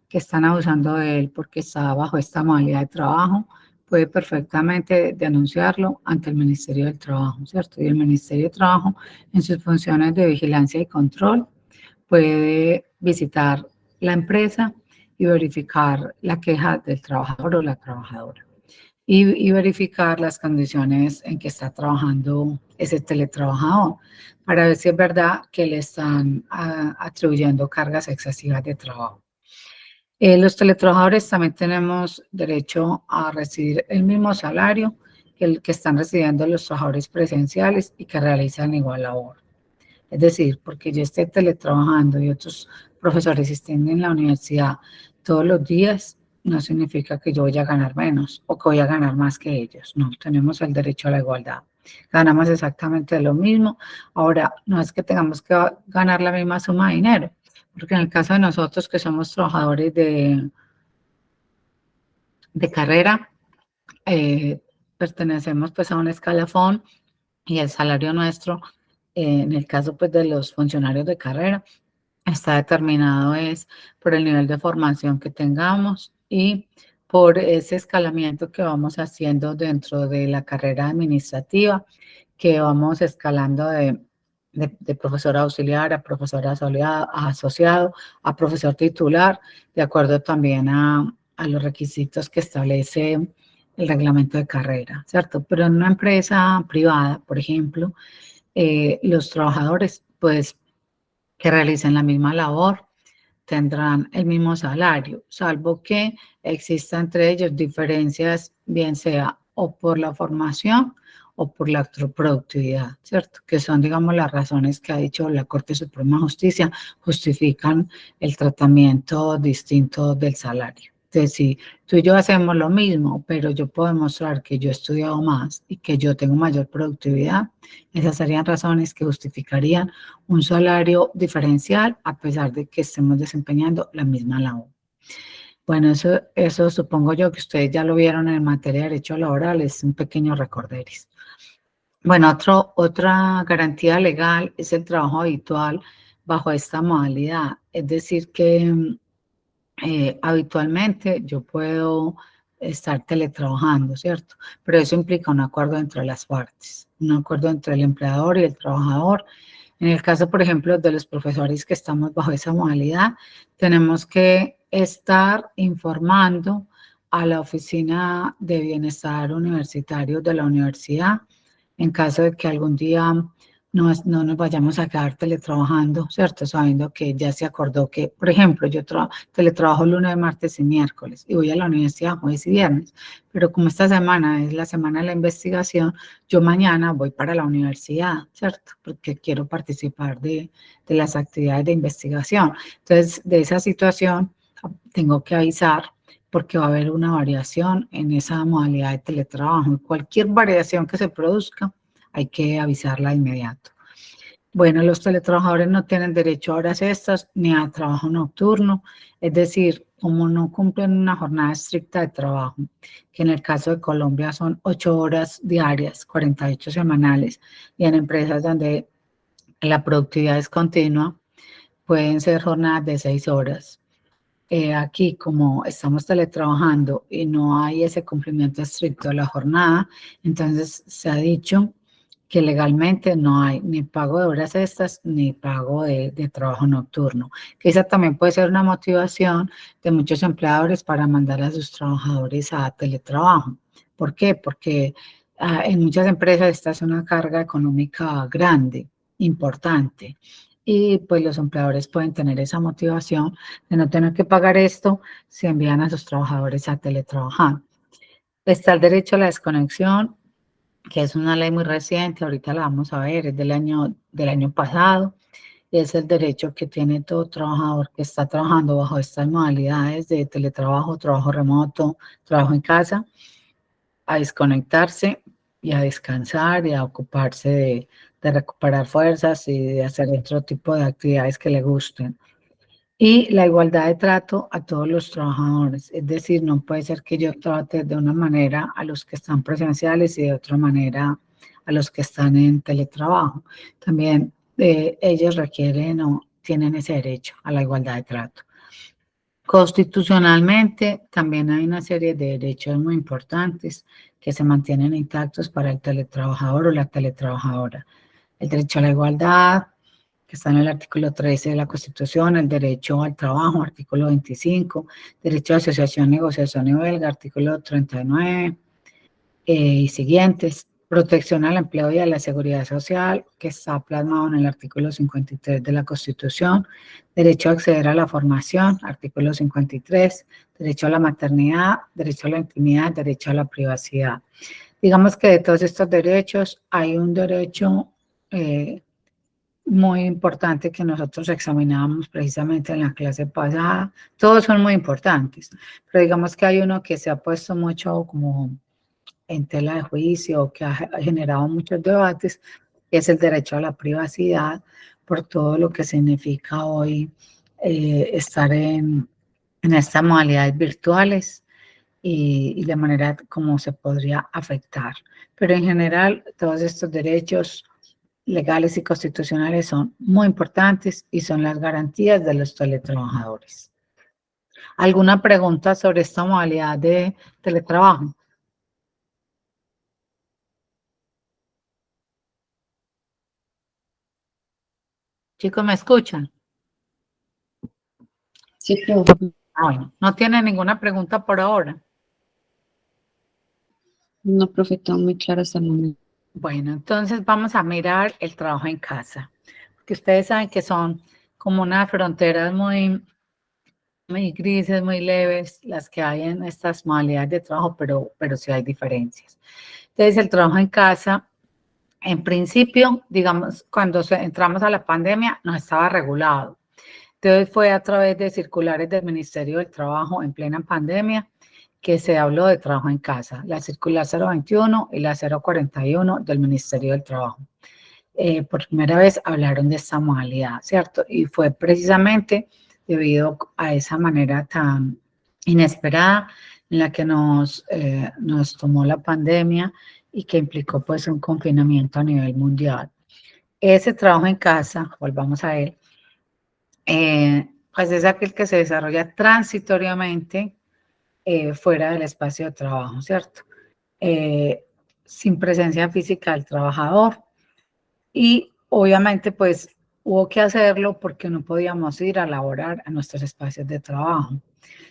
que están abusando de él porque está bajo esta modalidad de trabajo, puede perfectamente denunciarlo ante el Ministerio del Trabajo, ¿cierto? Y el Ministerio del Trabajo, en sus funciones de vigilancia y control, puede visitar la empresa y verificar la queja del trabajador o la trabajadora y verificar las condiciones en que está trabajando ese teletrabajador para ver si es verdad que le están atribuyendo cargas excesivas de trabajo. Los teletrabajadores también tenemos derecho a recibir el mismo salario que el que están recibiendo los trabajadores presenciales y que realizan igual labor. Es decir, porque yo esté teletrabajando y otros profesores estén en la universidad todos los días, no significa que yo voy a ganar menos o que voy a ganar más que ellos. No, tenemos el derecho a la igualdad. Ganamos exactamente lo mismo. Ahora, no es que tengamos que ganar la misma suma de dinero, porque en el caso de nosotros que somos trabajadores de carrera, pertenecemos pues a un escalafón y el salario nuestro, en el caso pues de los funcionarios de carrera, está determinado es por el nivel de formación que tengamos y por ese escalamiento que vamos haciendo dentro de la carrera administrativa, que vamos escalando de profesor auxiliar a profesor asociado, a profesor titular, de acuerdo también a los requisitos que establece el reglamento de carrera, ¿cierto? Pero en una empresa privada, por ejemplo, los trabajadores, pues, que realicen la misma labor, tendrán el mismo salario, salvo que exista entre ellos diferencias, bien sea o por la formación o por la productividad, ¿cierto? Que son, digamos, las razones que ha dicho la Corte Suprema de Justicia, justifican el tratamiento distinto del salario. Entonces, si tú y yo hacemos lo mismo, pero yo puedo demostrar que yo he estudiado más y que yo tengo mayor productividad, esas serían razones que justificarían un salario diferencial a pesar de que estemos desempeñando la misma labor. Bueno, eso supongo yo que ustedes ya lo vieron en materia de derecho laboral, es un pequeño recorderis. Bueno, otra garantía legal es el trabajo habitual bajo esta modalidad, es decir que habitualmente yo puedo estar teletrabajando, ¿cierto? Pero eso implica un acuerdo entre las partes, un acuerdo entre el empleador y el trabajador. En el caso, por ejemplo, de los profesores que estamos bajo esa modalidad, tenemos que estar informando a la Oficina de Bienestar Universitario de la universidad en caso de que algún día no nos vayamos a quedar teletrabajando, ¿cierto? Sabiendo que ya se acordó que, por ejemplo, yo teletrabajo lunes, martes y miércoles y voy a la universidad jueves y viernes, pero como esta semana es la semana de la investigación, yo mañana voy para la universidad, ¿cierto? Porque quiero participar de las actividades de investigación. Entonces, de esa situación tengo que avisar porque va a haber una variación en esa modalidad de teletrabajo. Cualquier variación que se produzca, hay que avisarla de inmediato. Bueno, los teletrabajadores no tienen derecho a horas extras ni a trabajo nocturno, es decir, como no cumplen una jornada estricta de trabajo, que en el caso de Colombia son 8 horas diarias, 48 semanales, y en empresas donde la productividad es continua, pueden ser jornadas de 6 horas. Aquí, como estamos teletrabajando y no hay ese cumplimiento estricto de la jornada, entonces se ha dicho que legalmente no hay ni pago de horas extras ni pago de trabajo nocturno. Que esa también puede ser una motivación de muchos empleadores para mandar a sus trabajadores a teletrabajo. ¿Por qué? Porque en muchas empresas esta es una carga económica grande, importante. Y pues los empleadores pueden tener esa motivación de no tener que pagar esto si envían a sus trabajadores a teletrabajar. Está el derecho a la desconexión, que es una ley muy reciente, ahorita la vamos a ver, es del año pasado, y es el derecho que tiene todo trabajador que está trabajando bajo estas modalidades de teletrabajo, trabajo remoto, trabajo en casa, a desconectarse y a descansar y a ocuparse de recuperar fuerzas y de hacer otro tipo de actividades que le gusten. Y la igualdad de trato a todos los trabajadores, es decir, no puede ser que yo trate de una manera a los que están presenciales y de otra manera a los que están en teletrabajo. También ellos requieren o tienen ese derecho a la igualdad de trato. Constitucionalmente también hay una serie de derechos muy importantes que se mantienen intactos para el teletrabajador o la teletrabajadora. El derecho a la igualdad, que está en el artículo 13 de la Constitución, el derecho al trabajo, artículo 25, derecho a asociación, negociación y huelga, artículo 39 y siguientes, protección al empleo y a la seguridad social, que está plasmado en el artículo 53 de la Constitución, derecho a acceder a la formación, artículo 53, derecho a la maternidad, derecho a la intimidad, derecho a la privacidad. Digamos que de todos estos derechos hay un derecho muy importante que nosotros examinábamos precisamente en la clase pasada. Todos son muy importantes, pero digamos que hay uno que se ha puesto mucho como en tela de juicio, que ha generado muchos debates, que es el derecho a la privacidad, por todo lo que significa hoy estar en estas modalidades virtuales y de manera como se podría afectar. Pero en general, todos estos derechos legales y constitucionales son muy importantes y son las garantías de los teletrabajadores. ¿Alguna pregunta sobre esta modalidad de teletrabajo? Chicos, ¿me escuchan? Sí, profe. Bueno, no tiene ninguna pregunta por ahora. No, profe, todo muy claro hasta el momento. Bueno, entonces vamos a mirar el trabajo en casa, porque ustedes saben que son como unas fronteras muy muy grises, muy leves, las que hay en estas modalidades de trabajo, pero sí hay diferencias. Entonces, el trabajo en casa, en principio, digamos, cuando entramos a la pandemia, no estaba regulado. Entonces, fue a través de circulares del Ministerio del Trabajo en plena pandemia que se habló de trabajo en casa, la circular 021 y la 041 del Ministerio del Trabajo. Por primera vez hablaron de esta modalidad, ¿cierto? Y fue precisamente debido a esa manera tan inesperada en la que nos tomó la pandemia y que implicó pues un confinamiento a nivel mundial. Ese trabajo en casa, volvamos a él, pues es aquel que se desarrolla transitoriamente fuera del espacio de trabajo, ¿cierto? Sin presencia física del trabajador. Y obviamente pues hubo que hacerlo porque no podíamos ir a laborar a nuestros espacios de trabajo.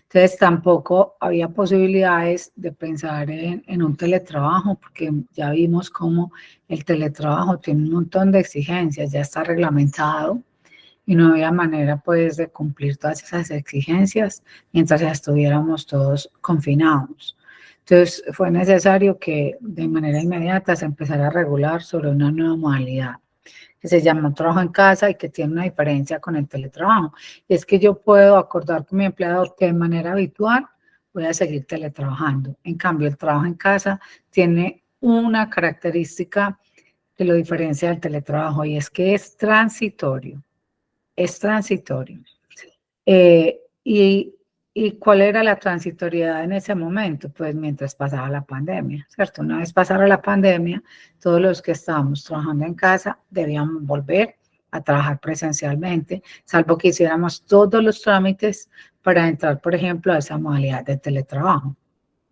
Entonces tampoco había posibilidades de pensar en un teletrabajo porque ya vimos cómo el teletrabajo tiene un montón de exigencias, ya está reglamentado y no había manera pues de cumplir todas esas exigencias mientras ya estuviéramos todos confinados. Entonces fue necesario que de manera inmediata se empezara a regular sobre una nueva modalidad que se llama trabajo en casa y que tiene una diferencia con el teletrabajo. Y es que yo puedo acordar con mi empleador que de manera habitual voy a seguir teletrabajando. En cambio, el trabajo en casa tiene una característica que lo diferencia del teletrabajo y es que es transitorio. Es transitorio. Eh, y, ¿Y cuál era la transitoriedad en ese momento? Pues mientras pasaba la pandemia, ¿cierto? Una vez pasara la pandemia, todos los que estábamos trabajando en casa debíamos volver a trabajar presencialmente, salvo que hiciéramos todos los trámites para entrar, por ejemplo, a esa modalidad de teletrabajo.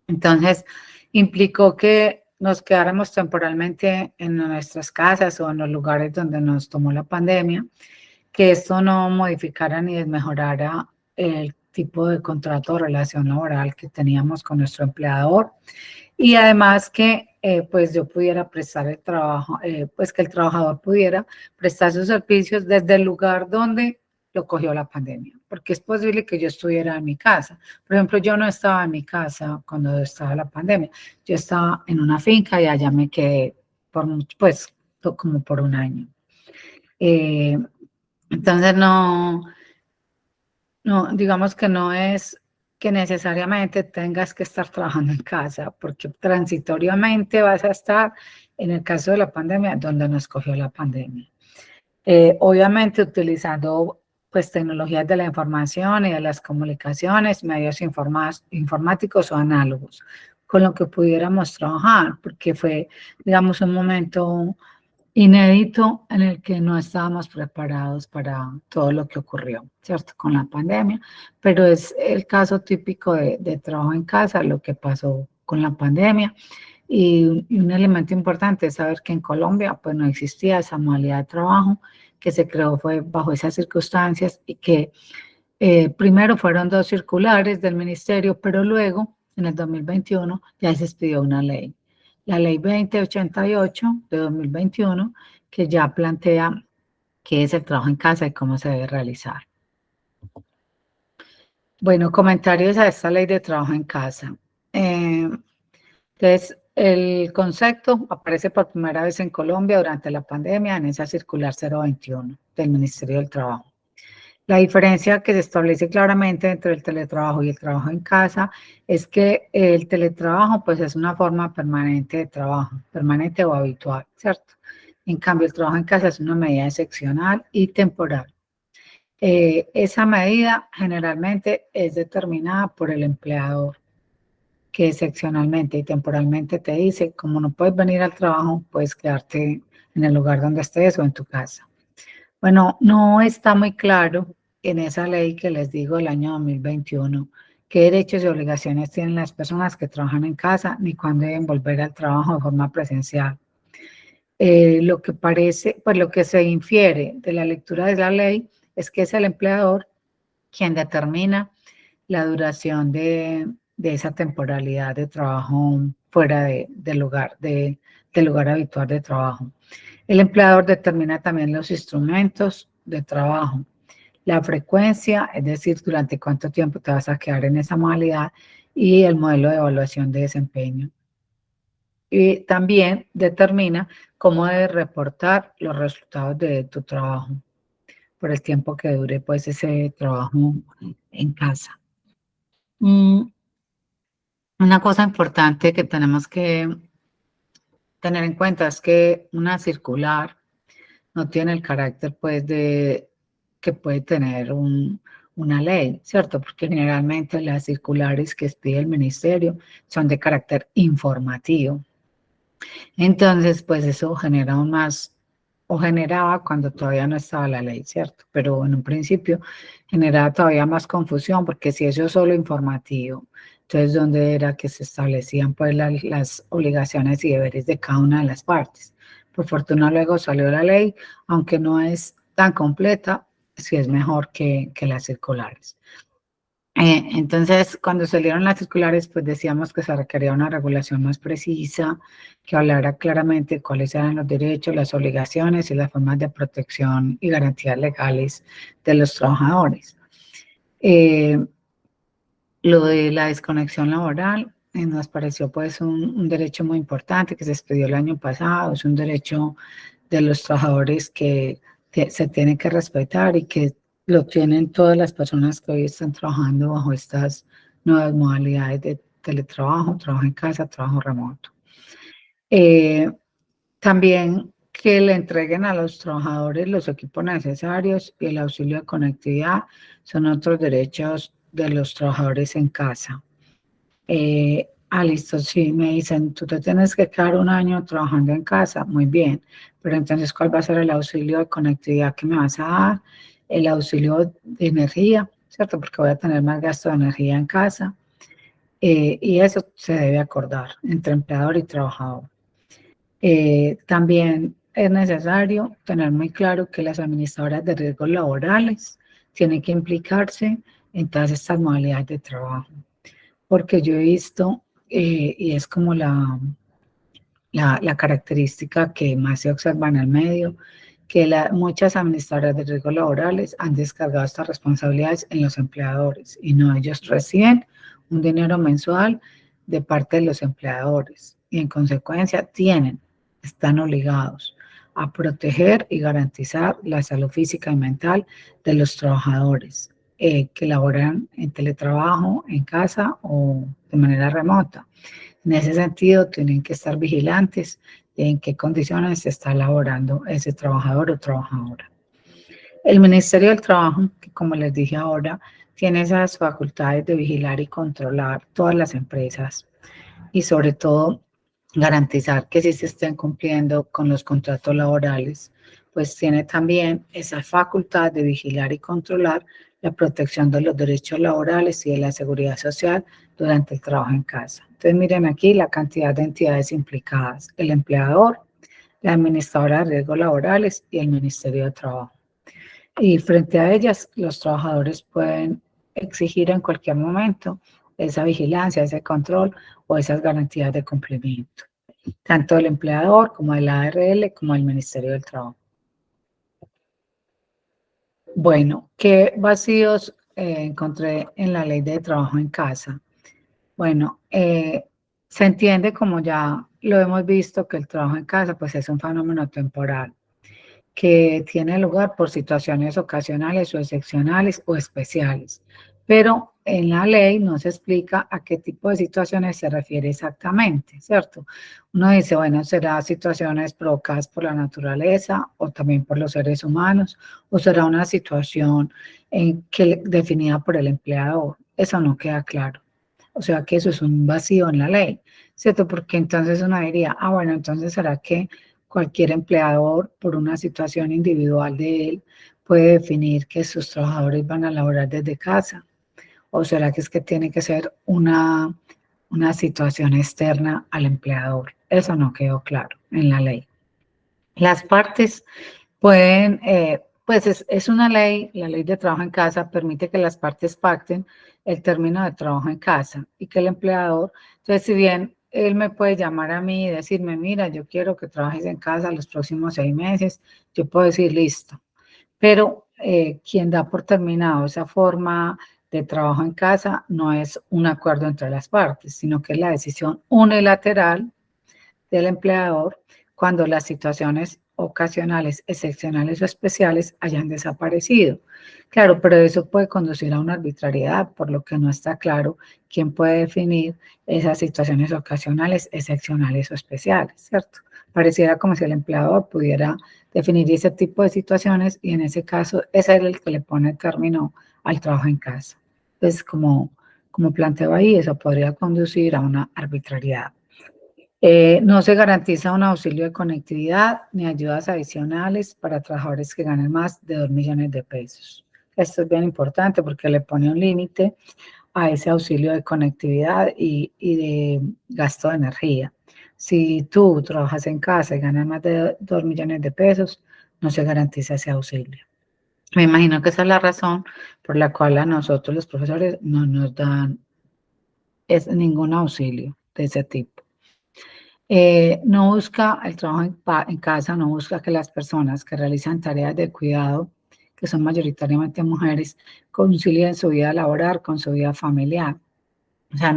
Entonces, implicó que nos quedáramos temporalmente en nuestras casas o en los lugares donde nos tomó la pandemia, que esto no modificara ni desmejorara el tipo de contrato o relación laboral que teníamos con nuestro empleador y además que pues yo pudiera prestar el trabajo, pues que el trabajador pudiera prestar sus servicios desde el lugar donde lo cogió la pandemia, porque es posible que yo estuviera en mi casa. Por ejemplo, yo no estaba en mi casa cuando estaba la pandemia, yo estaba en una finca y allá me quedé por pues como por un año. Entonces digamos que no es que necesariamente tengas que estar trabajando en casa, porque transitoriamente vas a estar, en el caso de la pandemia, donde nos cogió la pandemia. Obviamente utilizando pues tecnologías de la información y de las comunicaciones, medios informáticos o análogos, con lo que pudiéramos trabajar, porque fue, digamos, un momento inédito en el que no estábamos preparados para todo lo que ocurrió, ¿cierto? Con la pandemia, pero es el caso típico de trabajo en casa, lo que pasó con la pandemia. Y un elemento importante es saber que en Colombia pues no existía esa modalidad de trabajo, que se creó fue bajo esas circunstancias y que primero fueron 2 circulares del ministerio, pero luego en el 2021 ya se expidió una ley. La ley 2088 de 2021, que ya plantea qué es el trabajo en casa y cómo se debe realizar. Bueno, comentarios a esta ley de trabajo en casa. Entonces, el concepto aparece por primera vez en Colombia durante la pandemia en esa circular 021 del Ministerio del Trabajo. La diferencia que se establece claramente entre el teletrabajo y el trabajo en casa es que el teletrabajo pues es una forma permanente de trabajo, permanente o habitual, ¿cierto? En cambio, el trabajo en casa es una medida excepcional y temporal. Esa medida generalmente es determinada por el empleador, que excepcionalmente y temporalmente te dice, como no puedes venir al trabajo, puedes quedarte en el lugar donde estés o en tu casa. Bueno, no está muy claro en esa ley que les digo del año 2021 qué derechos y obligaciones tienen las personas que trabajan en casa ni cuándo deben volver al trabajo de forma presencial. Lo que parece, pues lo que se infiere de la lectura de la ley es que es el empleador quien determina la duración de esa temporalidad de trabajo fuera del lugar habitual de trabajo. El empleador determina también los instrumentos de trabajo, la frecuencia, es decir, durante cuánto tiempo te vas a quedar en esa modalidad, y el modelo de evaluación de desempeño. Y también determina cómo debes reportar los resultados de tu trabajo por el tiempo que dure pues ese trabajo en casa. Una cosa importante que tenemos que tener en cuenta es que una circular no tiene el carácter pues de que puede tener una ley, ¿cierto? Porque generalmente las circulares que expide el ministerio son de carácter informativo. Entonces, pues eso genera aún más, o generaba cuando todavía no estaba la ley, ¿cierto? Pero en un principio generaba todavía más confusión, porque si eso es solo informativo, entonces ¿dónde era que se establecían pues las obligaciones y deberes de cada una de las partes? Por fortuna luego salió la ley, aunque no es tan completa, sí es mejor que las circulares. Entonces, cuando salieron las circulares, pues decíamos que se requería una regulación más precisa, que hablara claramente cuáles eran los derechos, las obligaciones y las formas de protección y garantías legales de los trabajadores. Lo de la desconexión laboral nos pareció pues un derecho muy importante que se expidió el año pasado, es un derecho de los trabajadores que se tiene que respetar y que lo tienen todas las personas que hoy están trabajando bajo estas nuevas modalidades de teletrabajo, trabajo en casa, trabajo remoto. También que le entreguen a los trabajadores los equipos necesarios y el auxilio de conectividad son otros derechos de los trabajadores en casa. Listo, sí, me dicen, tú te tienes que quedar un año trabajando en casa, muy bien, pero entonces, ¿cuál va a ser el auxilio de conectividad que me vas a dar? El auxilio de energía, ¿cierto? Porque voy a tener más gasto de energía en casa, y eso se debe acordar entre empleador y trabajador. También es necesario tener muy claro que las administradoras de riesgos laborales tienen que implicarse en todas estas modalidades de trabajo, porque yo he visto, y es como la característica que más se observa en el medio, que muchas administradoras de riesgos laborales han descargado estas responsabilidades en los empleadores y no, ellos reciben un dinero mensual de parte de los empleadores y en consecuencia están obligados a proteger y garantizar la salud física y mental de los trabajadores que laboran en teletrabajo, en casa o de manera remota. En ese sentido, tienen que estar vigilantes de en qué condiciones se está laborando ese trabajador o trabajadora. El Ministerio del Trabajo, que como les dije ahora, tiene esas facultades de vigilar y controlar todas las empresas y sobre todo garantizar que sí se estén cumpliendo con los contratos laborales, pues tiene también esa facultad de vigilar y controlar la protección de los derechos laborales y de la seguridad social durante el trabajo en casa. Entonces miren aquí la cantidad de entidades implicadas: el empleador, la administradora de riesgos laborales y el Ministerio de Trabajo. Y frente a ellas, los trabajadores pueden exigir en cualquier momento esa vigilancia, ese control o esas garantías de cumplimiento, tanto del empleador como de la ARL como del Ministerio del Trabajo. Bueno, ¿qué vacíos encontré en la ley de trabajo en casa? Bueno, se entiende, como ya lo hemos visto, que el trabajo en casa pues es un fenómeno temporal que tiene lugar por situaciones ocasionales o excepcionales o especiales. Pero en la ley no se explica a qué tipo de situaciones se refiere exactamente, ¿cierto? Uno dice, bueno, será situaciones provocadas por la naturaleza o también por los seres humanos, o será una situación definida por el empleador. Eso no queda claro. O sea que eso es un vacío en la ley, ¿cierto? Porque entonces uno diría, bueno, entonces será que cualquier empleador, por una situación individual de él, puede definir que sus trabajadores van a laborar desde casa. ¿O será que es que tiene que ser una situación externa al empleador? Eso no quedó claro en la ley. Las partes pueden, pues es una ley, la ley de trabajo en casa permite que las partes pacten el término de trabajo en casa y que el empleador, entonces si bien él me puede llamar a mí y decirme, mira, yo quiero que trabajes en casa los próximos 6 meses, yo puedo decir, listo. Pero quien da por terminado esa forma de trabajo en casa no es un acuerdo entre las partes, sino que es la decisión unilateral del empleador cuando las situaciones ocasionales, excepcionales o especiales hayan desaparecido. Claro, pero eso puede conducir a una arbitrariedad, por lo que no está claro quién puede definir esas situaciones ocasionales, excepcionales o especiales, ¿cierto? Pareciera como si el empleador pudiera definir ese tipo de situaciones y en ese caso ese es el que le pone término al trabajo en casa. Entonces, como planteo ahí, eso podría conducir a una arbitrariedad. No se garantiza un auxilio de conectividad ni ayudas adicionales para trabajadores que ganen más de 2 millones de pesos. Esto es bien importante porque le pone un límite a ese auxilio de conectividad y de gasto de energía. Si tú trabajas en casa y ganas más de 2 millones de pesos, no se garantiza ese auxilio. Me imagino que esa es la razón por la cual a nosotros los profesores no nos dan ningún auxilio de ese tipo. No busca el trabajo en casa, no busca que las personas que realizan tareas de cuidado, que son mayoritariamente mujeres, concilien su vida laboral con su vida familiar. O sea,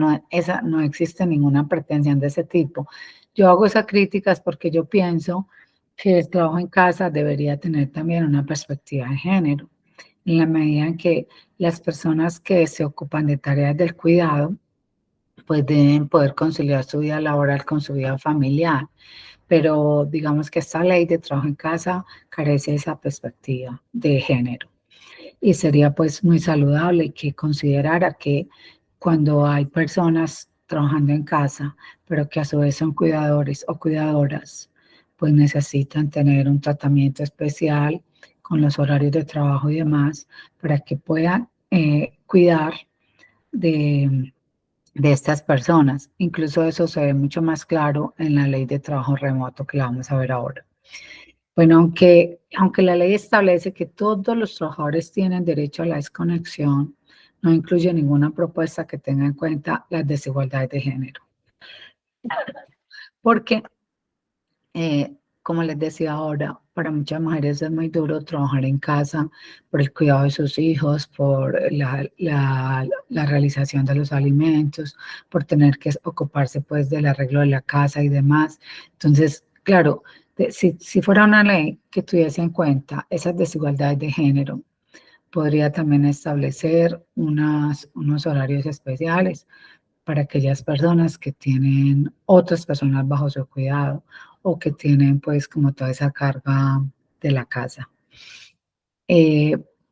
no existe ninguna pretensión de ese tipo. Yo hago esas críticas porque yo pienso que el trabajo en casa debería tener también una perspectiva de género, en la medida en que las personas que se ocupan de tareas del cuidado, pues deben poder conciliar su vida laboral con su vida familiar. Pero digamos que esta ley de trabajo en casa carece de esa perspectiva de género. Y sería pues muy saludable que considerara que cuando hay personas trabajando en casa, pero que a su vez son cuidadores o cuidadoras, pues necesitan tener un tratamiento especial con los horarios de trabajo y demás, para que puedan cuidar de estas personas. Incluso eso se ve mucho más claro en la ley de trabajo remoto que la vamos a ver ahora. Bueno, aunque la ley establece que todos los trabajadores tienen derecho a la desconexión, no incluye ninguna propuesta que tenga en cuenta las desigualdades de género. Porque, como les decía ahora, para muchas mujeres es muy duro trabajar en casa por el cuidado de sus hijos, por la realización de los alimentos, por tener que ocuparse pues del arreglo de la casa y demás. Entonces, claro, si fuera una ley que tuviese en cuenta esas desigualdades de género, podría también establecer unos horarios especiales para aquellas personas que tienen otras personas bajo su cuidado o que tienen pues como toda esa carga de la casa.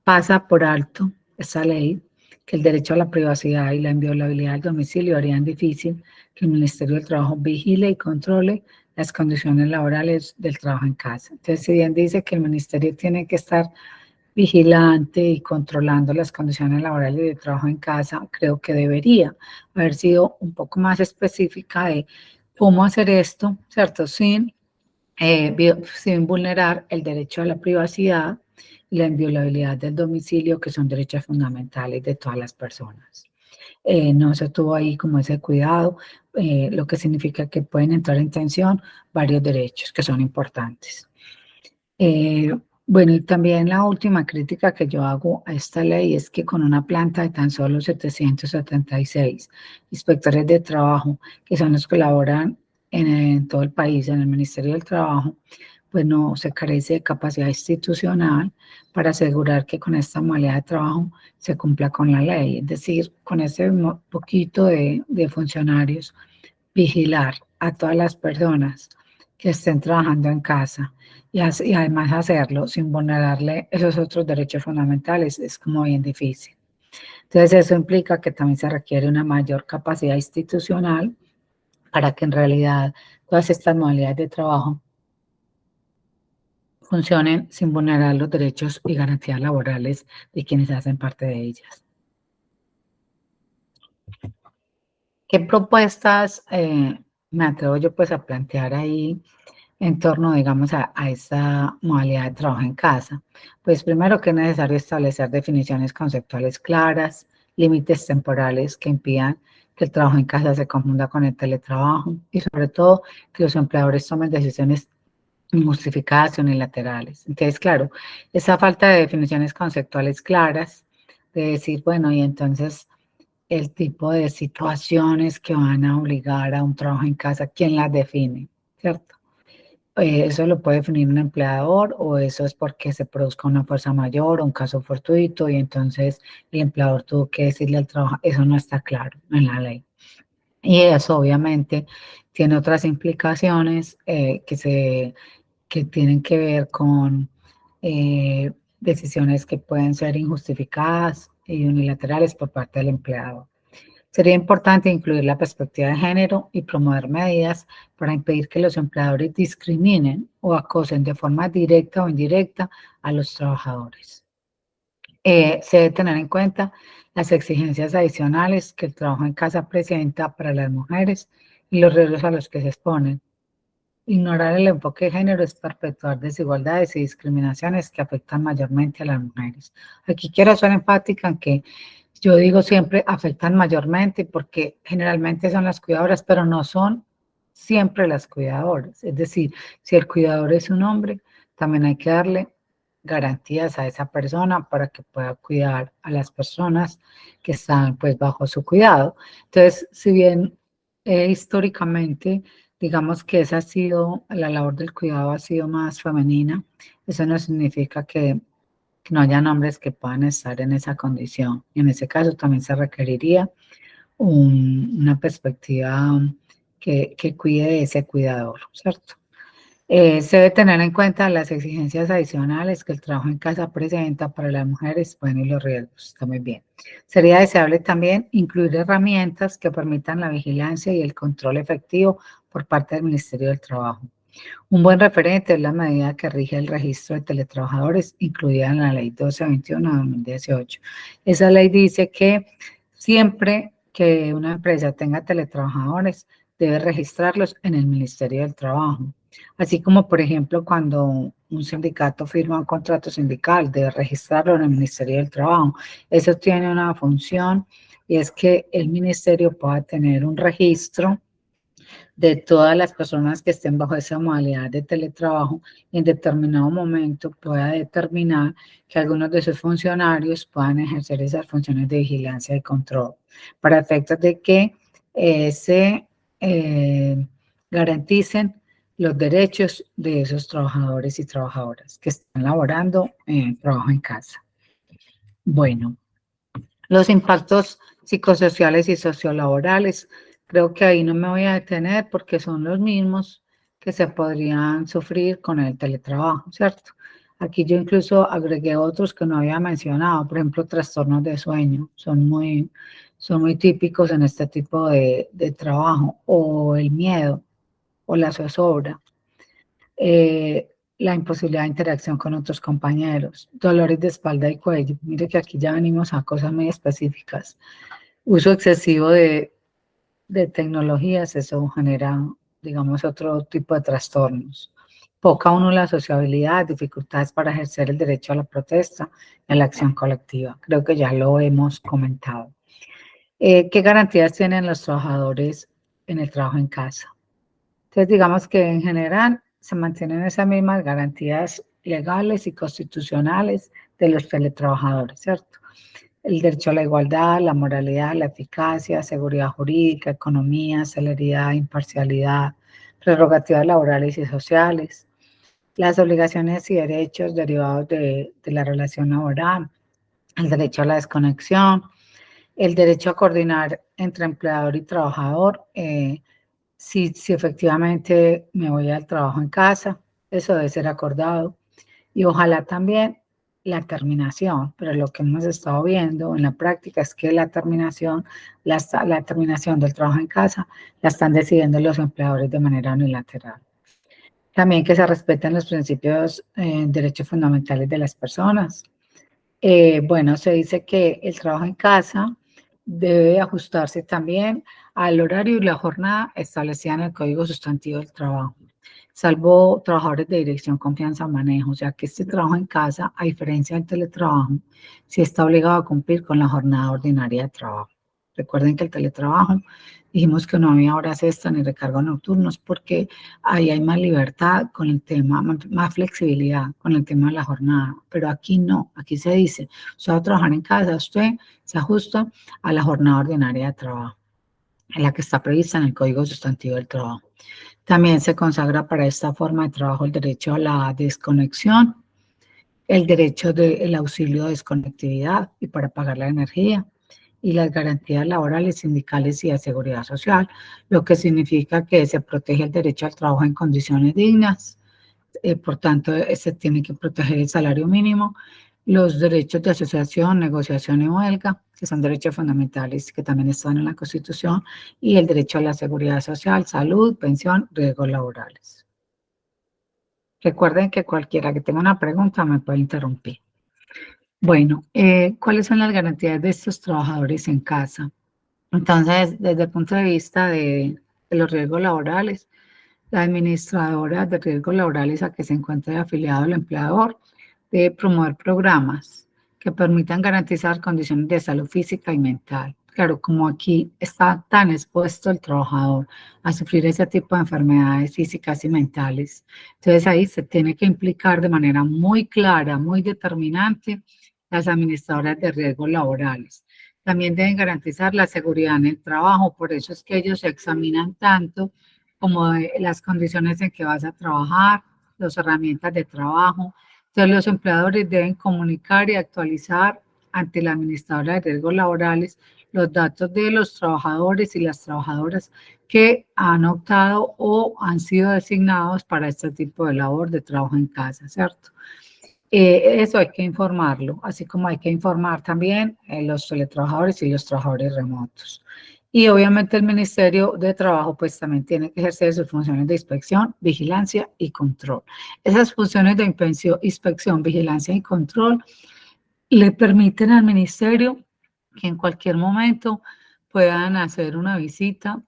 Pasa por alto esta ley que el derecho a la privacidad y la inviolabilidad del domicilio harían difícil que el Ministerio del Trabajo vigile y controle las condiciones laborales del trabajo en casa. Entonces, si bien dice que el Ministerio tiene que estar vigilante y controlando las condiciones laborales de trabajo en casa, creo que debería haber sido un poco más específica de cómo hacer esto, ¿cierto? Sin vulnerar el derecho a la privacidad y la inviolabilidad del domicilio, que son derechos fundamentales de todas las personas. No se tuvo ahí como ese cuidado, lo que significa que pueden entrar en tensión varios derechos que son importantes. Bueno, y también la última crítica que yo hago a esta ley es que con una planta de tan solo 776 inspectores de trabajo, que son los que laboran en todo el país, en el Ministerio del Trabajo, pues no se carece de capacidad institucional para asegurar que con esta modalidad de trabajo se cumpla con la ley. Es decir, con ese poquito de funcionarios, vigilar a todas las personas que estén trabajando en casa y además hacerlo sin vulnerarle esos otros derechos fundamentales es como bien difícil. Entonces eso implica que también se requiere una mayor capacidad institucional para que en realidad todas estas modalidades de trabajo funcionen sin vulnerar los derechos y garantías laborales de quienes hacen parte de ellas. ¿Qué propuestas me atrevo yo pues a plantear ahí en torno, digamos, a esta modalidad de trabajo en casa? Pues primero que es necesario establecer definiciones conceptuales claras, límites temporales que impidan que el trabajo en casa se confunda con el teletrabajo y sobre todo que los empleadores tomen decisiones injustificadas y unilaterales. Entonces, claro, esa falta de definiciones conceptuales claras, de decir, bueno, y entonces el tipo de situaciones que van a obligar a un trabajo en casa, ¿quién las define? ¿Cierto? Eso lo puede definir un empleador o eso es porque se produzca una fuerza mayor o un caso fortuito y entonces el empleador tuvo que decirle al trabajador, eso no está claro en la ley. Y eso obviamente tiene otras implicaciones que tienen que ver con decisiones que pueden ser injustificadas y unilaterales por parte del empleado. Sería importante incluir la perspectiva de género y promover medidas para impedir que los empleadores discriminen o acosen de forma directa o indirecta a los trabajadores. Se debe tener en cuenta las exigencias adicionales que el trabajo en casa presenta para las mujeres y los riesgos a los que se exponen. Ignorar el enfoque de género es perpetuar desigualdades y discriminaciones que afectan mayormente a las mujeres. Aquí quiero ser enfática en que yo digo siempre afectan mayormente porque generalmente son las cuidadoras, pero no son siempre las cuidadoras. Es decir, si el cuidador es un hombre, también hay que darle garantías a esa persona para que pueda cuidar a las personas que están pues bajo su cuidado. Entonces, si bien históricamente digamos que esa ha sido, la labor del cuidado ha sido más femenina, eso no significa que no hayan hombres que puedan estar en esa condición. En ese caso también se requeriría una perspectiva que cuide de ese cuidador, ¿cierto? Se debe tener en cuenta las exigencias adicionales que el trabajo en casa presenta para las mujeres, bueno, y los riesgos, está muy bien. Sería deseable también incluir herramientas que permitan la vigilancia y el control efectivo por parte del Ministerio del Trabajo. Un buen referente es la medida que rige el registro de teletrabajadores incluida en la Ley 1221 de 2018. Esa ley dice que siempre que una empresa tenga teletrabajadores, debe registrarlos en el Ministerio del Trabajo. Así como, por ejemplo, cuando un sindicato firma un contrato sindical, debe registrarlo en el Ministerio del Trabajo. Eso tiene una función y es que el ministerio pueda tener un registro de todas las personas que estén bajo esa modalidad de teletrabajo y en determinado momento pueda determinar que algunos de sus funcionarios puedan ejercer esas funciones de vigilancia y control para efectos de que se garanticen los derechos de esos trabajadores y trabajadoras que están laborando en trabajo en casa. Bueno, los impactos psicosociales y sociolaborales, creo que ahí no me voy a detener porque son los mismos que se podrían sufrir con el teletrabajo, ¿cierto? Aquí yo incluso agregué otros que no había mencionado, por ejemplo, trastornos de sueño, son muy típicos en este tipo de trabajo, o el miedo, o la zozobra, la imposibilidad de interacción con otros compañeros, dolores de espalda y cuello. Mire que aquí ya venimos a cosas muy específicas. Uso excesivo de tecnologías, eso genera, digamos, otro tipo de trastornos. Poca o nula sociabilidad, dificultades para ejercer el derecho a la protesta y a la acción colectiva. Creo que ya lo hemos comentado. ¿Qué garantías tienen los trabajadores en el trabajo en casa? Entonces, digamos que en general se mantienen esas mismas garantías legales y constitucionales de los teletrabajadores, ¿cierto? El derecho a la igualdad, la moralidad, la eficacia, seguridad jurídica, economía, celeridad, imparcialidad, prerrogativas laborales y sociales, las obligaciones y derechos derivados de la relación laboral, el derecho a la desconexión, el derecho a coordinar entre empleador y trabajador, si efectivamente me voy al trabajo en casa, eso debe ser acordado. Y ojalá también la terminación, pero lo que hemos estado viendo en la práctica es que la terminación del trabajo en casa la están decidiendo los empleadores de manera unilateral. También que se respeten los principios, derechos fundamentales de las personas. Bueno, se dice que el trabajo en casa debe ajustarse también al horario y la jornada establecida en el Código Sustantivo del Trabajo, salvo trabajadores de dirección, confianza o manejo. O sea que este trabajo en casa, a diferencia del teletrabajo, sí está obligado a cumplir con la jornada ordinaria de trabajo. Recuerden que el teletrabajo, dijimos que no había horas extra ni recargos nocturnos porque ahí hay más libertad con el tema, más flexibilidad con el tema de la jornada. Pero aquí no, aquí se dice, usted va a trabajar en casa, usted se ajusta a la jornada ordinaria de trabajo, en la que está prevista en el Código Sustantivo del Trabajo. También se consagra para esta forma de trabajo el derecho a la desconexión, el derecho del auxilio de desconectividad y para pagar la energía, y las garantías laborales, sindicales y de seguridad social, lo que significa que se protege el derecho al trabajo en condiciones dignas, por tanto, se tiene que proteger el salario mínimo, los derechos de asociación, negociación y huelga, que son derechos fundamentales que también están en la Constitución, y el derecho a la seguridad social, salud, pensión, riesgos laborales. Recuerden que cualquiera que tenga una pregunta me puede interrumpir. Bueno, ¿cuáles son las garantías de estos trabajadores en casa? Entonces, desde el punto de vista de los riesgos laborales, la administradora de riesgos laborales a que se encuentre afiliado el empleador debe promover programas que permitan garantizar condiciones de salud física y mental. Claro, como aquí está tan expuesto el trabajador a sufrir ese tipo de enfermedades físicas y mentales, entonces ahí se tiene que implicar de manera muy clara, muy determinante las administradoras de riesgos laborales. También deben garantizar la seguridad en el trabajo, por eso es que ellos examinan tanto como las condiciones en que vas a trabajar, las herramientas de trabajo. Entonces, los empleadores deben comunicar y actualizar ante la administradora de riesgos laborales los datos de los trabajadores y las trabajadoras que han optado o han sido designados para este tipo de labor de trabajo en casa, ¿cierto? Eso hay que informarlo, así como hay que informar también los teletrabajadores y los trabajadores remotos. Y obviamente el Ministerio de Trabajo pues también tiene que ejercer sus funciones de inspección, vigilancia y control. Esas funciones de inspección, vigilancia y control le permiten al Ministerio que en cualquier momento puedan hacer una visita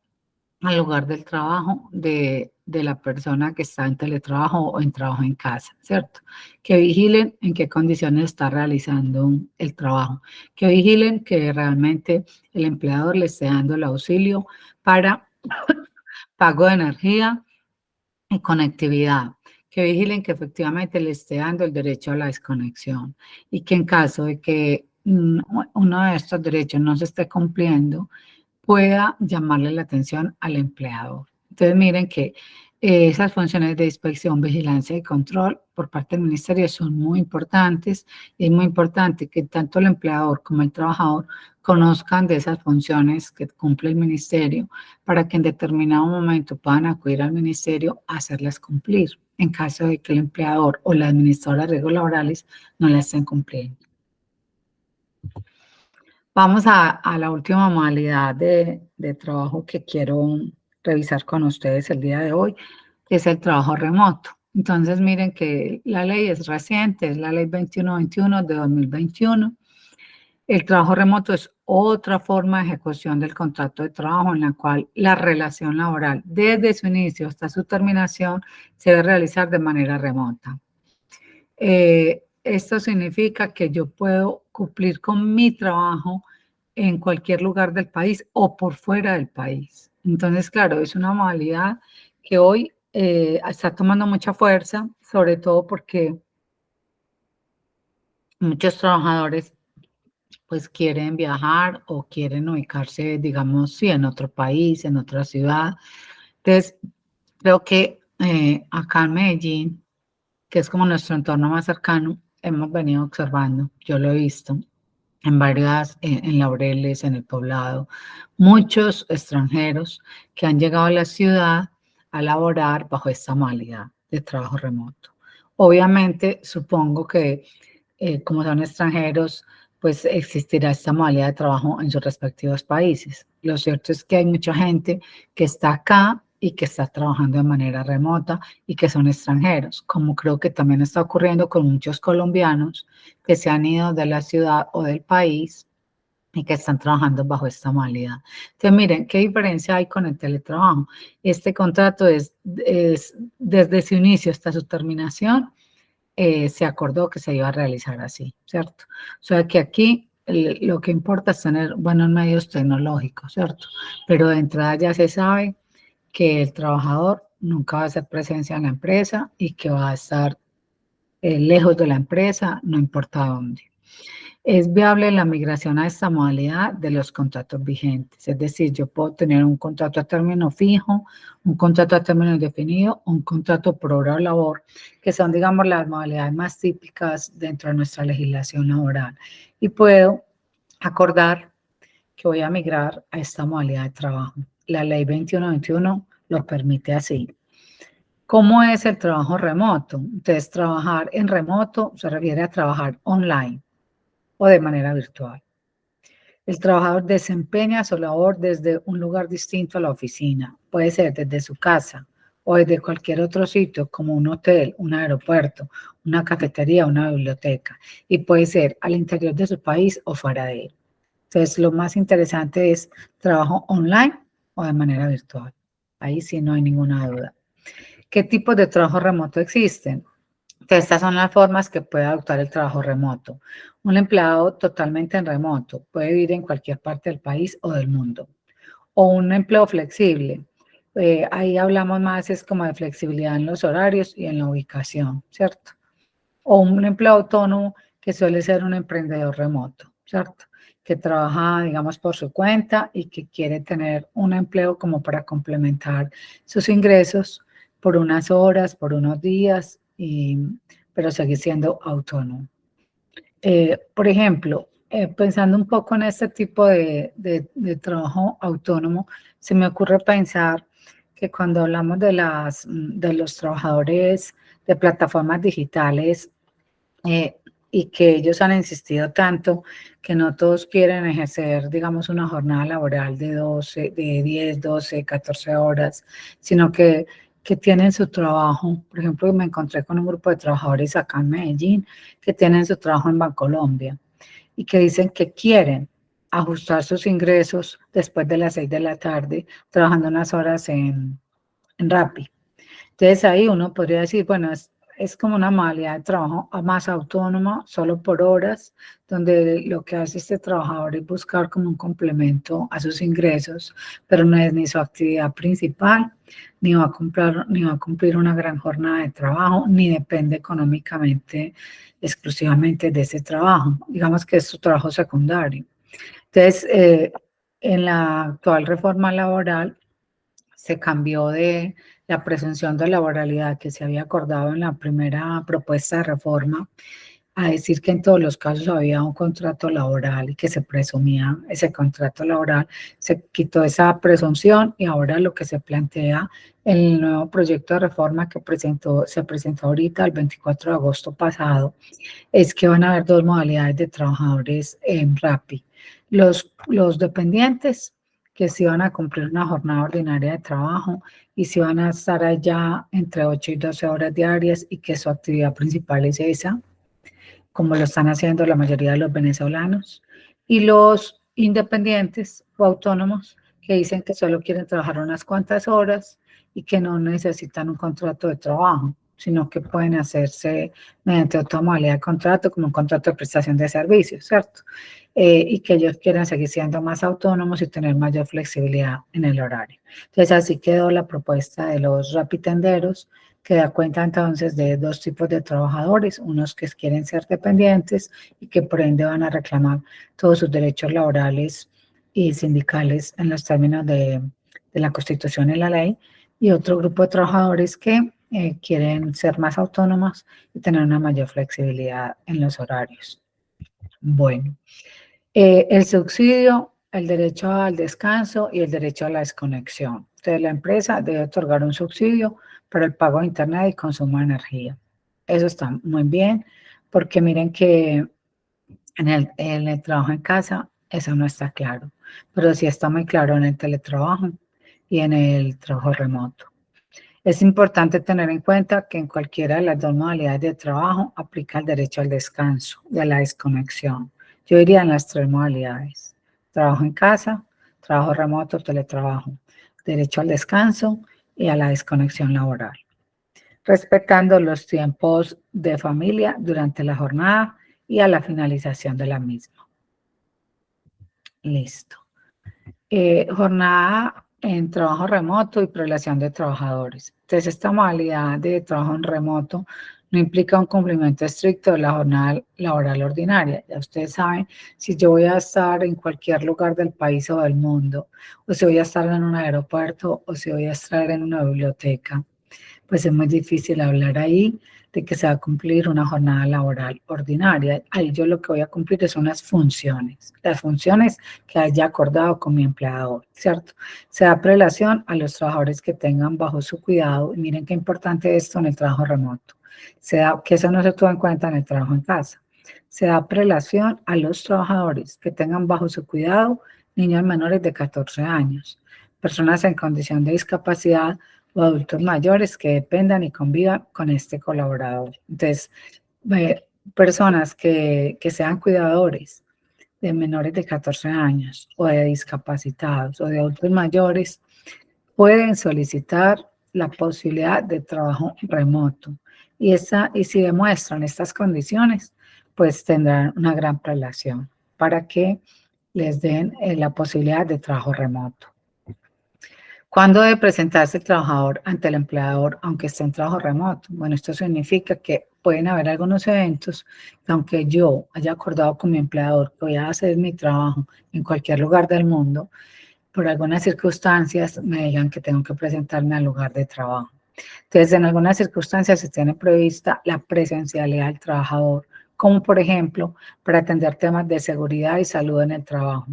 al lugar del trabajo de la persona que está en teletrabajo o en trabajo en casa, ¿cierto? Que vigilen en qué condiciones está realizando el trabajo, que vigilen que realmente el empleador le esté dando el auxilio para pago de energía y conectividad, que vigilen que efectivamente le esté dando el derecho a la desconexión y que en caso de que uno de estos derechos no se esté cumpliendo, pueda llamarle la atención al empleador. Entonces, miren que esas funciones de inspección, vigilancia y control por parte del ministerio son muy importantes. Es muy importante que tanto el empleador como el trabajador conozcan de esas funciones que cumple el ministerio para que en determinado momento puedan acudir al ministerio a hacerlas cumplir en caso de que el empleador o la administradora de riesgos laborales no las estén cumpliendo. Vamos a la última modalidad de trabajo que quiero revisar con ustedes el día de hoy, que es el trabajo remoto. Entonces, miren que la ley es reciente, es la ley 2121 de 2021. El trabajo remoto es otra forma de ejecución del contrato de trabajo en la cual la relación laboral, desde su inicio hasta su terminación, se debe realizar de manera remota. Esto significa que yo puedo cumplir con mi trabajo en cualquier lugar del país o por fuera del país. Entonces, claro, es una modalidad que hoy está tomando mucha fuerza, sobre todo porque muchos trabajadores pues quieren viajar o quieren ubicarse, digamos, sí, en otro país, en otra ciudad. Entonces, creo que acá en Medellín, que es como nuestro entorno más cercano, hemos venido observando, yo lo he visto en varias, en Laureles, en el Poblado, muchos extranjeros que han llegado a la ciudad a laborar bajo esta modalidad de trabajo remoto. Obviamente, supongo que como son extranjeros, pues existirá esta modalidad de trabajo en sus respectivos países. Lo cierto es que hay mucha gente que está acá y que está trabajando de manera remota y que son extranjeros, como creo que también está ocurriendo con muchos colombianos que se han ido de la ciudad o del país y que están trabajando bajo esta modalidad. Entonces, miren, ¿qué diferencia hay con el teletrabajo? Este contrato es desde su inicio hasta su terminación, se acordó que se iba a realizar así, ¿cierto? O sea que aquí lo que importa es tener buenos medios tecnológicos, ¿cierto? Pero de entrada ya se sabe que el trabajador nunca va a hacer presencia en la empresa y que va a estar lejos de la empresa, no importa dónde. Es viable la migración a esta modalidad de los contratos vigentes, es decir, yo puedo tener un contrato a término fijo, un contrato a término indefinido, un contrato por hora o labor, que son, digamos, las modalidades más típicas dentro de nuestra legislación laboral. Y puedo acordar que voy a migrar a esta modalidad de trabajo. La ley 2121 lo permite así. ¿Cómo es el trabajo remoto? Entonces, trabajar en remoto se refiere a trabajar online o de manera virtual. El trabajador desempeña su labor desde un lugar distinto a la oficina. Puede ser desde su casa o desde cualquier otro sitio como un hotel, un aeropuerto, una cafetería, una biblioteca. Y puede ser al interior de su país o fuera de él. Entonces, lo más interesante es trabajo online o de manera virtual. Ahí sí no hay ninguna duda. ¿Qué tipos de trabajo remoto existen? Estas son las formas que puede adoptar el trabajo remoto. Un empleado totalmente en remoto puede vivir en cualquier parte del país o del mundo. O un empleo flexible. Ahí hablamos más, es como de flexibilidad en los horarios y en la ubicación, ¿cierto? O un empleo autónomo que suele ser un emprendedor remoto, ¿cierto? Que trabaja, digamos, por su cuenta y que quiere tener un empleo como para complementar sus ingresos por unas horas, por unos días, pero seguir siendo autónomo. Por ejemplo, pensando un poco en este tipo de trabajo autónomo, se me ocurre pensar que cuando hablamos de los trabajadores de plataformas digitales y que ellos han insistido tanto que no todos quieren ejercer, digamos, una jornada laboral de 10, 12, 14 horas, sino que tienen su trabajo. Por ejemplo, me encontré con un grupo de trabajadores acá en Medellín que tienen su trabajo en Bancolombia y que dicen que quieren ajustar sus ingresos después de las 6 de la tarde, trabajando unas horas en Rappi. Entonces ahí uno podría decir, bueno, es como una modalidad de trabajo más autónoma, solo por horas, donde lo que hace este trabajador es buscar como un complemento a sus ingresos, pero no es ni su actividad principal, ni va a cumplir una gran jornada de trabajo, ni depende económicamente exclusivamente de ese trabajo. Digamos que es su trabajo secundario. Entonces, en la actual reforma laboral se cambió de la presunción de laboralidad que se había acordado en la primera propuesta de reforma a decir que en todos los casos había un contrato laboral y que se presumía ese contrato laboral. Se quitó esa presunción y ahora lo que se plantea en el nuevo proyecto de reforma que se presentó ahorita el 24 de agosto pasado es que van a haber dos modalidades de trabajadores en Rappi. Los dependientes que sí van a cumplir una jornada ordinaria de trabajo y sí van a estar allá entre 8 y 12 horas diarias y que su actividad principal es esa, como lo están haciendo la mayoría de los venezolanos. Y los independientes o autónomos que dicen que solo quieren trabajar unas cuantas horas y que no necesitan un contrato de trabajo, sino que pueden hacerse mediante otra modalidad de contrato, como un contrato de prestación de servicios, ¿cierto? Y que ellos quieren seguir siendo más autónomos y tener mayor flexibilidad en el horario. Entonces, así quedó la propuesta de los rapitenderos, que da cuenta entonces de dos tipos de trabajadores, unos que quieren ser dependientes y que por ende van a reclamar todos sus derechos laborales y sindicales en los términos de la Constitución y la ley, y otro grupo de trabajadores que quieren ser más autónomos y tener una mayor flexibilidad en los horarios. Bueno, el subsidio, el derecho al descanso y el derecho a la desconexión. Entonces, la empresa debe otorgar un subsidio para el pago de internet y consumo de energía. Eso está muy bien, porque miren que en el trabajo en casa eso no está claro, pero sí está muy claro en el teletrabajo y en el trabajo remoto. Es importante tener en cuenta que en cualquiera de las dos modalidades de trabajo aplica el derecho al descanso y a la desconexión. Yo diría en las tres modalidades: trabajo en casa, trabajo remoto, teletrabajo, derecho al descanso y a la desconexión laboral, respetando los tiempos de familia durante la jornada y a la finalización de la misma. Listo. Jornada en trabajo remoto y prelación de trabajadores. Entonces, esta modalidad de trabajo en remoto no implica un cumplimiento estricto de la jornada laboral ordinaria. Ya ustedes saben, si yo voy a estar en cualquier lugar del país o del mundo, o si voy a estar en un aeropuerto, o si voy a estar en una biblioteca, pues es muy difícil hablar ahí de que se va a cumplir una jornada laboral ordinaria. Ahí yo lo que voy a cumplir son las funciones que haya acordado con mi empleador, ¿cierto? Se da prelación a los trabajadores que tengan bajo su cuidado, y miren qué importante esto en el trabajo remoto, que eso no se tuvo en cuenta en el trabajo en casa. Se da prelación a los trabajadores que tengan bajo su cuidado niños menores de 14 años, personas en condición de discapacidad o adultos mayores que dependan y convivan con este colaborador. Entonces, personas que sean cuidadores de menores de 14 años o de discapacitados o de adultos mayores pueden solicitar la posibilidad de trabajo remoto. Y si demuestran estas condiciones, pues tendrán una gran prelación para que les den la posibilidad de trabajo remoto. ¿Cuándo debe presentarse el trabajador ante el empleador, aunque esté en trabajo remoto? Bueno, esto significa que pueden haber algunos eventos que, aunque yo haya acordado con mi empleador que voy a hacer mi trabajo en cualquier lugar del mundo, por algunas circunstancias me digan que tengo que presentarme al lugar de trabajo. Entonces, en algunas circunstancias se tiene prevista la presencialidad del trabajador, como por ejemplo, para atender temas de seguridad y salud en el trabajo,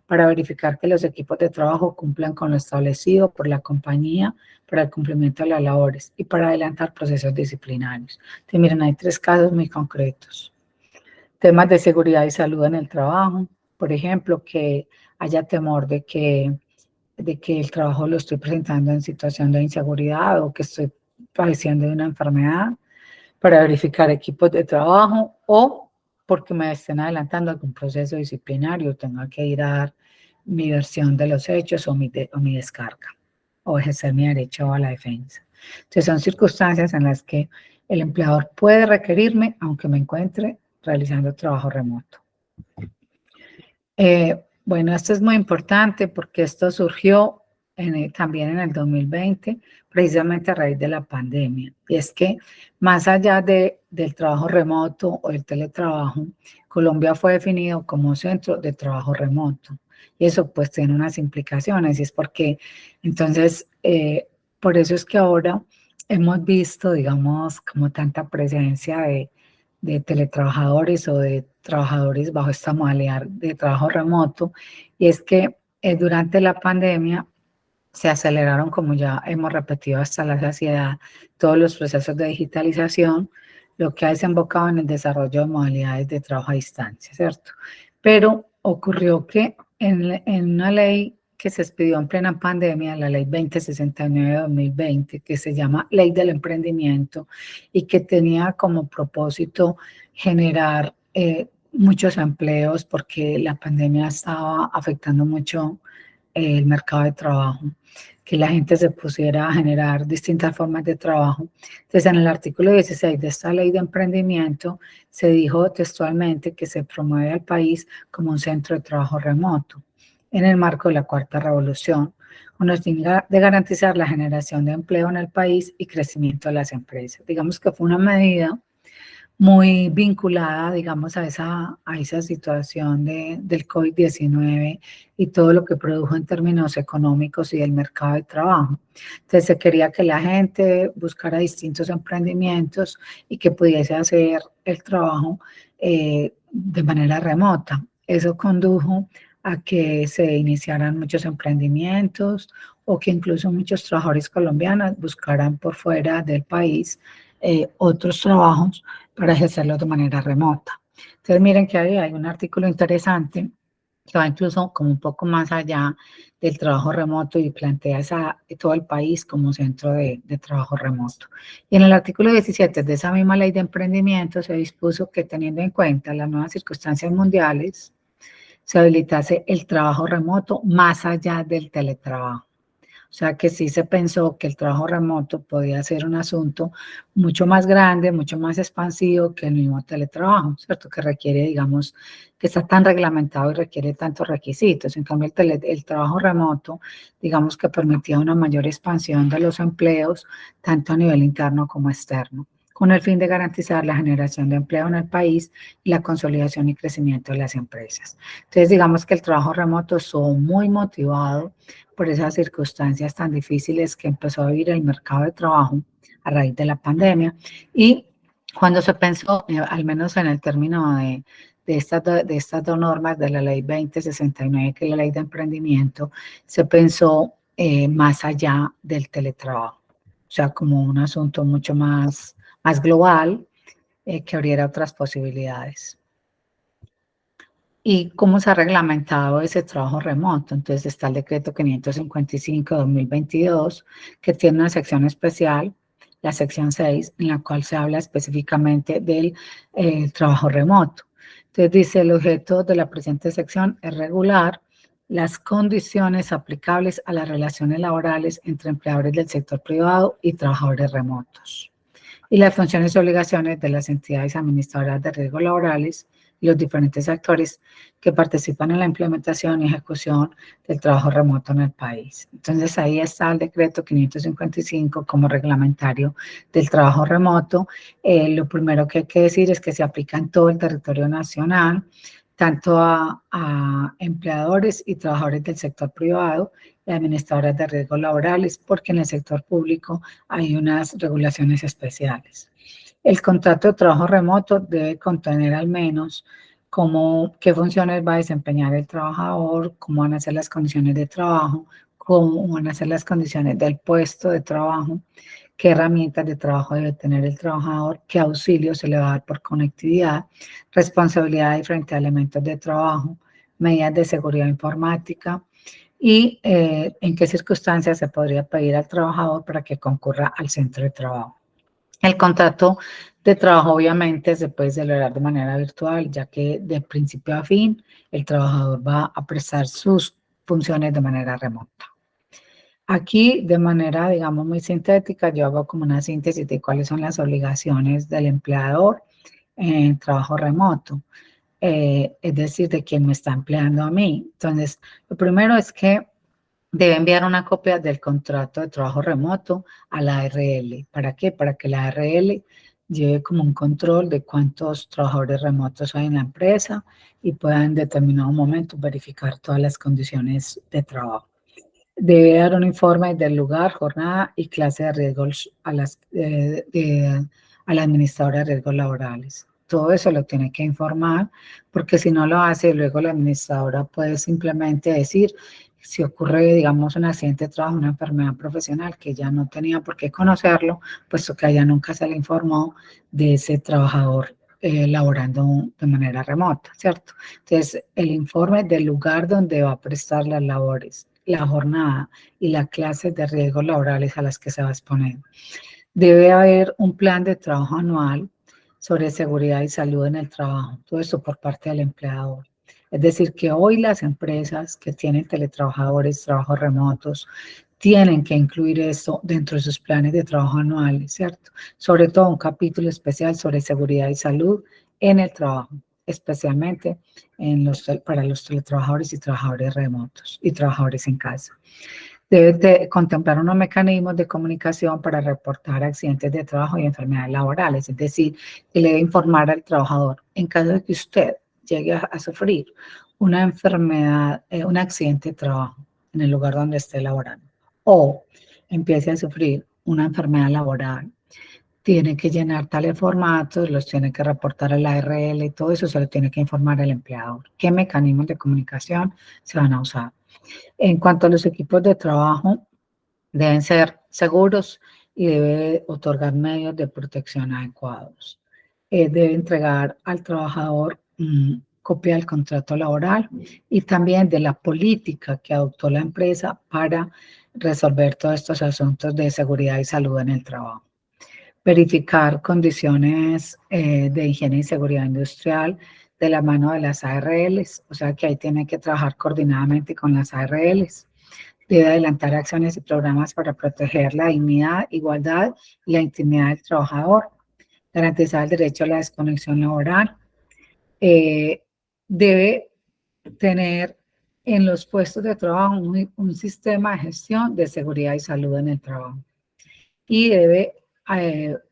para verificar que los equipos de trabajo cumplan con lo establecido por la compañía para el cumplimiento de las labores y para adelantar procesos disciplinarios. Entonces, miren, hay 3 casos muy concretos. Temas de seguridad y salud en el trabajo, por ejemplo, que haya temor de que el trabajo lo estoy presentando en situación de inseguridad o que estoy padeciendo de una enfermedad, para verificar equipos de trabajo o porque me estén adelantando algún proceso disciplinario, tenga que ir a dar mi versión de los hechos o mi descarga o ejercer mi derecho a la defensa. Entonces son circunstancias en las que el empleador puede requerirme aunque me encuentre realizando trabajo remoto. Bueno, esto es muy importante porque esto surgió también en el 2020, precisamente a raíz de la pandemia. Y es que más allá del trabajo remoto o el teletrabajo, Colombia fue definido como centro de trabajo remoto. Y eso pues tiene unas implicaciones, y es porque entonces, por eso es que ahora hemos visto, digamos, como tanta presencia de teletrabajadores o de trabajadores bajo esta modalidad de trabajo remoto, y es que durante la pandemia se aceleraron, como ya hemos repetido hasta la saciedad, todos los procesos de digitalización, lo que ha desembocado en el desarrollo de modalidades de trabajo a distancia, ¿cierto? Pero ocurrió que en una ley que se expidió en plena pandemia, la ley 2069 de 2020, que se llama Ley del Emprendimiento y que tenía como propósito generar muchos empleos porque la pandemia estaba afectando mucho el mercado de trabajo, que la gente se pusiera a generar distintas formas de trabajo. Entonces, en el artículo 16 de esta ley de emprendimiento se dijo textualmente que se promueve al país como un centro de trabajo remoto en el marco de la cuarta revolución, con el fin de garantizar la generación de empleo en el país y crecimiento de las empresas. Digamos que fue una medida muy vinculada, digamos, a esa situación del COVID-19 y todo lo que produjo en términos económicos y del mercado de trabajo. Entonces, se quería que la gente buscara distintos emprendimientos y que pudiese hacer el trabajo de manera remota. Eso condujo a que se iniciaran muchos emprendimientos o que incluso muchos trabajadores colombianos buscaran por fuera del país otros trabajos para ejercerlos de manera remota. Entonces miren que hay un artículo interesante que va incluso como un poco más allá del trabajo remoto y plantea todo el país como centro de trabajo remoto. Y en el artículo 17 de esa misma ley de emprendimiento se dispuso que, teniendo en cuenta las nuevas circunstancias mundiales, se habilitase el trabajo remoto más allá del teletrabajo. O sea que sí se pensó que el trabajo remoto podía ser un asunto mucho más grande, mucho más expansivo que el mismo teletrabajo, ¿cierto? Que requiere, digamos, que está tan reglamentado y requiere tantos requisitos. En cambio, el trabajo remoto, digamos que permitía una mayor expansión de los empleos, tanto a nivel interno como externo, con el fin de garantizar la generación de empleo en el país y la consolidación y crecimiento de las empresas. Entonces, digamos que el trabajo remoto estuvo muy motivado por esas circunstancias tan difíciles que empezó a vivir el mercado de trabajo a raíz de la pandemia. Y cuando se pensó, al menos en el término de estas dos normas de la ley 2069, que es la ley de emprendimiento, se pensó más allá del teletrabajo, o sea, como un asunto mucho más global, que abriera otras posibilidades. ¿Y cómo se ha reglamentado ese trabajo remoto? Entonces está el decreto 555/2022, que tiene una sección especial, la sección 6, en la cual se habla específicamente del trabajo remoto. Entonces dice, el objeto de la presente sección es regular las condiciones aplicables a las relaciones laborales entre empleadores del sector privado y trabajadores remotos, y las funciones y obligaciones de las entidades administradoras de riesgos laborales y los diferentes actores que participan en la implementación y ejecución del trabajo remoto en el país. Entonces ahí está el decreto 555 como reglamentario del trabajo remoto. Lo primero que hay que decir es que se aplica en todo el territorio nacional, tanto a empleadores y trabajadores del sector privado y administradoras de riesgos laborales, porque en el sector público hay unas regulaciones especiales. El contrato de trabajo remoto debe contener al menos qué funciones va a desempeñar el trabajador, cómo van a ser las condiciones de trabajo, cómo van a ser las condiciones del puesto de trabajo, qué herramientas de trabajo debe tener el trabajador, qué auxilio se le va a dar por conectividad, responsabilidad frente a elementos de trabajo, medidas de seguridad informática y en qué circunstancias se podría pedir al trabajador para que concurra al centro de trabajo. El contrato de trabajo obviamente se puede celebrar de manera virtual, ya que de principio a fin el trabajador va a prestar sus funciones de manera remota. Aquí, de manera, digamos, muy sintética, yo hago como una síntesis de cuáles son las obligaciones del empleador en trabajo remoto, es decir, de quien me está empleando a mí. Entonces, lo primero es que debe enviar una copia del contrato de trabajo remoto a la ARL. ¿Para qué? Para que la ARL lleve como un control de cuántos trabajadores remotos hay en la empresa y pueda en determinado momento verificar todas las condiciones de trabajo. Debe dar un informe del lugar, jornada y clase de riesgos a la administradora de riesgos laborales. Todo eso lo tiene que informar, porque si no lo hace, luego la administradora puede simplemente decir, si ocurre, digamos, un accidente de trabajo, una enfermedad profesional que ya no tenía por qué conocerlo, puesto que a ella nunca se le informó de ese trabajador laborando de manera remota, ¿cierto? Entonces, el informe del lugar donde va a prestar las labores, la jornada y la clase de riesgos laborales a las que se va a exponer. Debe haber un plan de trabajo anual sobre seguridad y salud en el trabajo, todo esto por parte del empleador. Es decir, que hoy las empresas que tienen teletrabajadores, trabajos remotos, tienen que incluir esto dentro de sus planes de trabajo anuales, ¿cierto? Sobre todo un capítulo especial sobre seguridad y salud en el trabajo, especialmente para los teletrabajadores y trabajadores remotos y trabajadores en casa. Debe contemplar unos mecanismos de comunicación para reportar accidentes de trabajo y enfermedades laborales, es decir, que le debe informar al trabajador en caso de que usted llegue a sufrir una enfermedad, un accidente de trabajo en el lugar donde esté laborando o empiece a sufrir una enfermedad laboral, tiene que llenar tales formatos, los tiene que reportar a la ARL y todo eso se lo tiene que informar al empleador. ¿Qué mecanismos de comunicación se van a usar? En cuanto a los equipos de trabajo, deben ser seguros y debe otorgar medios de protección adecuados. Debe entregar al trabajador copia del contrato laboral y también de la política que adoptó la empresa para resolver todos estos asuntos de seguridad y salud en el trabajo. Verificar condiciones de higiene y seguridad industrial de la mano de las ARLs, o sea que ahí tiene que trabajar coordinadamente con las ARLs. Debe adelantar acciones y programas para proteger la dignidad, igualdad y la intimidad del trabajador, garantizar el derecho a la desconexión laboral. Debe tener en los puestos de trabajo un sistema de gestión de seguridad y salud en el trabajo. Y debe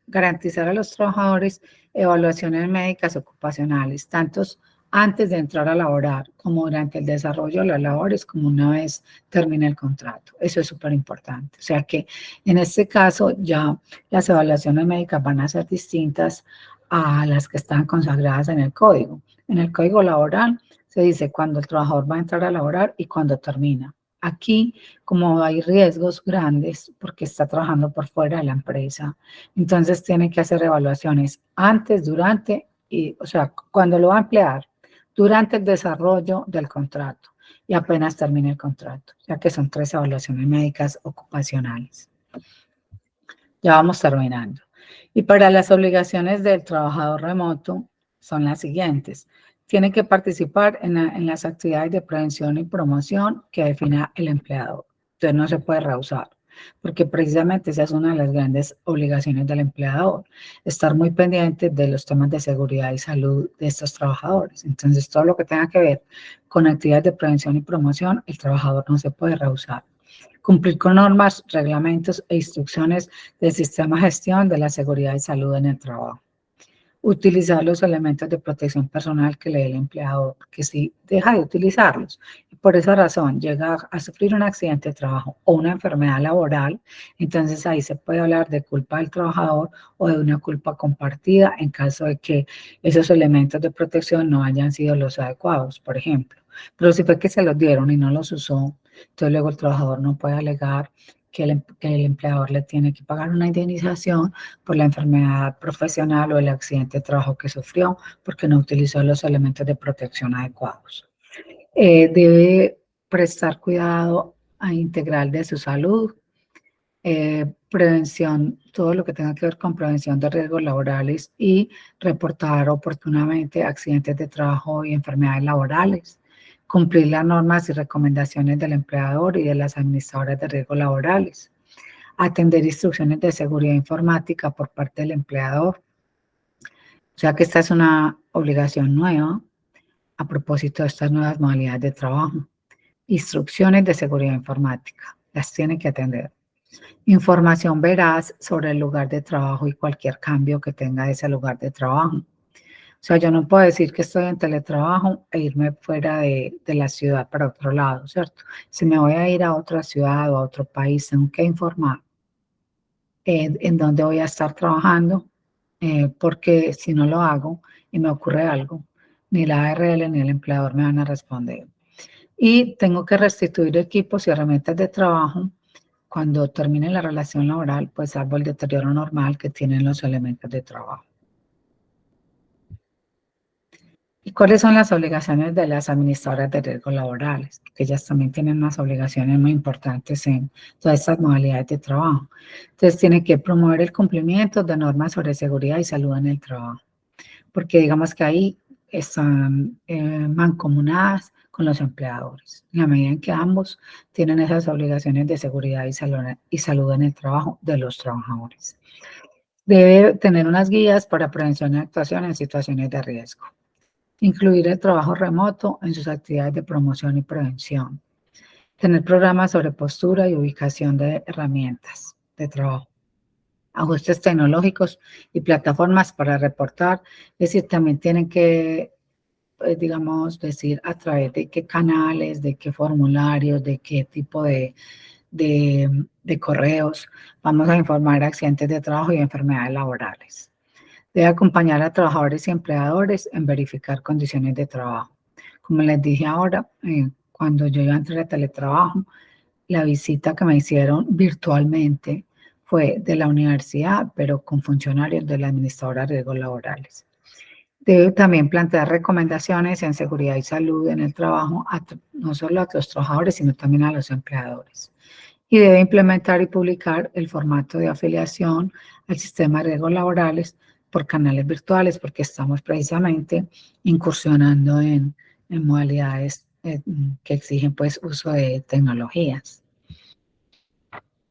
garantizar a los trabajadores evaluaciones médicas ocupacionales, tanto antes de entrar a laborar, como durante el desarrollo de las labores, como una vez termine el contrato. Eso es súper importante. O sea que en este caso ya las evaluaciones médicas van a ser distintas a las que están consagradas en el código. En el código laboral se dice cuándo el trabajador va a entrar a laborar y cuándo termina. Aquí, como hay riesgos grandes, porque está trabajando por fuera de la empresa, entonces tiene que hacer evaluaciones antes, durante, y, o sea, cuando lo va a emplear, durante el desarrollo del contrato y apenas termine el contrato, ya que son 3 evaluaciones médicas ocupacionales. Ya vamos terminando. Y para las obligaciones del trabajador remoto son las siguientes. Tiene que participar en las actividades de prevención y promoción que defina el empleador. Entonces no se puede rehusar, porque precisamente esa es una de las grandes obligaciones del empleador, estar muy pendiente de los temas de seguridad y salud de estos trabajadores. Entonces todo lo que tenga que ver con actividades de prevención y promoción, el trabajador no se puede rehusar. Cumplir con normas, reglamentos e instrucciones del sistema de gestión de la seguridad y salud en el trabajo. Utilizar los elementos de protección personal que le dé el empleador, porque si deja de utilizarlos, y por esa razón llega a sufrir un accidente de trabajo o una enfermedad laboral, entonces ahí se puede hablar de culpa del trabajador o de una culpa compartida en caso de que esos elementos de protección no hayan sido los adecuados, por ejemplo. Pero si fue que se los dieron y no los usó, entonces luego el trabajador no puede alegar que el empleador le tiene que pagar una indemnización por la enfermedad profesional o el accidente de trabajo que sufrió porque no utilizó los elementos de protección adecuados. Debe prestar cuidado integral de su salud, prevención, todo lo que tenga que ver con prevención de riesgos laborales y reportar oportunamente accidentes de trabajo y enfermedades laborales. Cumplir las normas y recomendaciones del empleador y de las administradoras de riesgos laborales. Atender instrucciones de seguridad informática por parte del empleador. O sea que esta es una obligación nueva a propósito de estas nuevas modalidades de trabajo. Instrucciones de seguridad informática, las tiene que atender. Información veraz sobre el lugar de trabajo y cualquier cambio que tenga ese lugar de trabajo. O sea, yo no puedo decir que estoy en teletrabajo e irme fuera de la ciudad para otro lado, ¿cierto? Si me voy a ir a otra ciudad o a otro país, tengo que informar en dónde voy a estar trabajando, porque si no lo hago y me ocurre algo, ni la ARL ni el empleador me van a responder. Y tengo que restituir equipos y herramientas de trabajo cuando termine la relación laboral, pues salvo el deterioro normal que tienen los elementos de trabajo. ¿Y cuáles son las obligaciones de las administradoras de riesgos laborales? Que ellas también tienen unas obligaciones muy importantes en todas estas modalidades de trabajo. Entonces, tienen que promover el cumplimiento de normas sobre seguridad y salud en el trabajo, porque digamos que ahí están mancomunadas con los empleadores, en la medida en que ambos tienen esas obligaciones de seguridad y salud en el trabajo de los trabajadores. Debe tener unas guías para prevención y actuación en situaciones de riesgo. Incluir el trabajo remoto en sus actividades de promoción y prevención. Tener programas sobre postura y ubicación de herramientas de trabajo. Ajustes tecnológicos y plataformas para reportar. Es decir, también tienen que, digamos, decir a través de qué canales, de qué formularios, de qué tipo de correos vamos a informar accidentes de trabajo y enfermedades laborales. Debe acompañar a trabajadores y empleadores en verificar condiciones de trabajo. Como les dije ahora, cuando yo iba a entrar a teletrabajo, la visita que me hicieron virtualmente fue de la universidad, pero con funcionarios de la administradora de riesgos laborales. Debe también plantear recomendaciones en seguridad y salud en el trabajo, no solo a los trabajadores, sino también a los empleadores. Y debe implementar y publicar el formato de afiliación al sistema de riesgos laborales por canales virtuales, porque estamos precisamente incursionando en modalidades que exigen pues uso de tecnologías.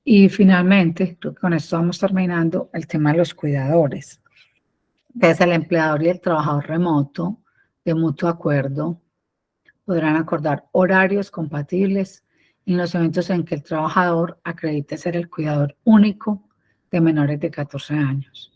Y finalmente, creo que con esto vamos terminando, el tema de los cuidadores. Entonces, el empleador y el trabajador remoto, de mutuo acuerdo, podrán acordar horarios compatibles en los eventos en que el trabajador acredite ser el cuidador único de menores de 14 años,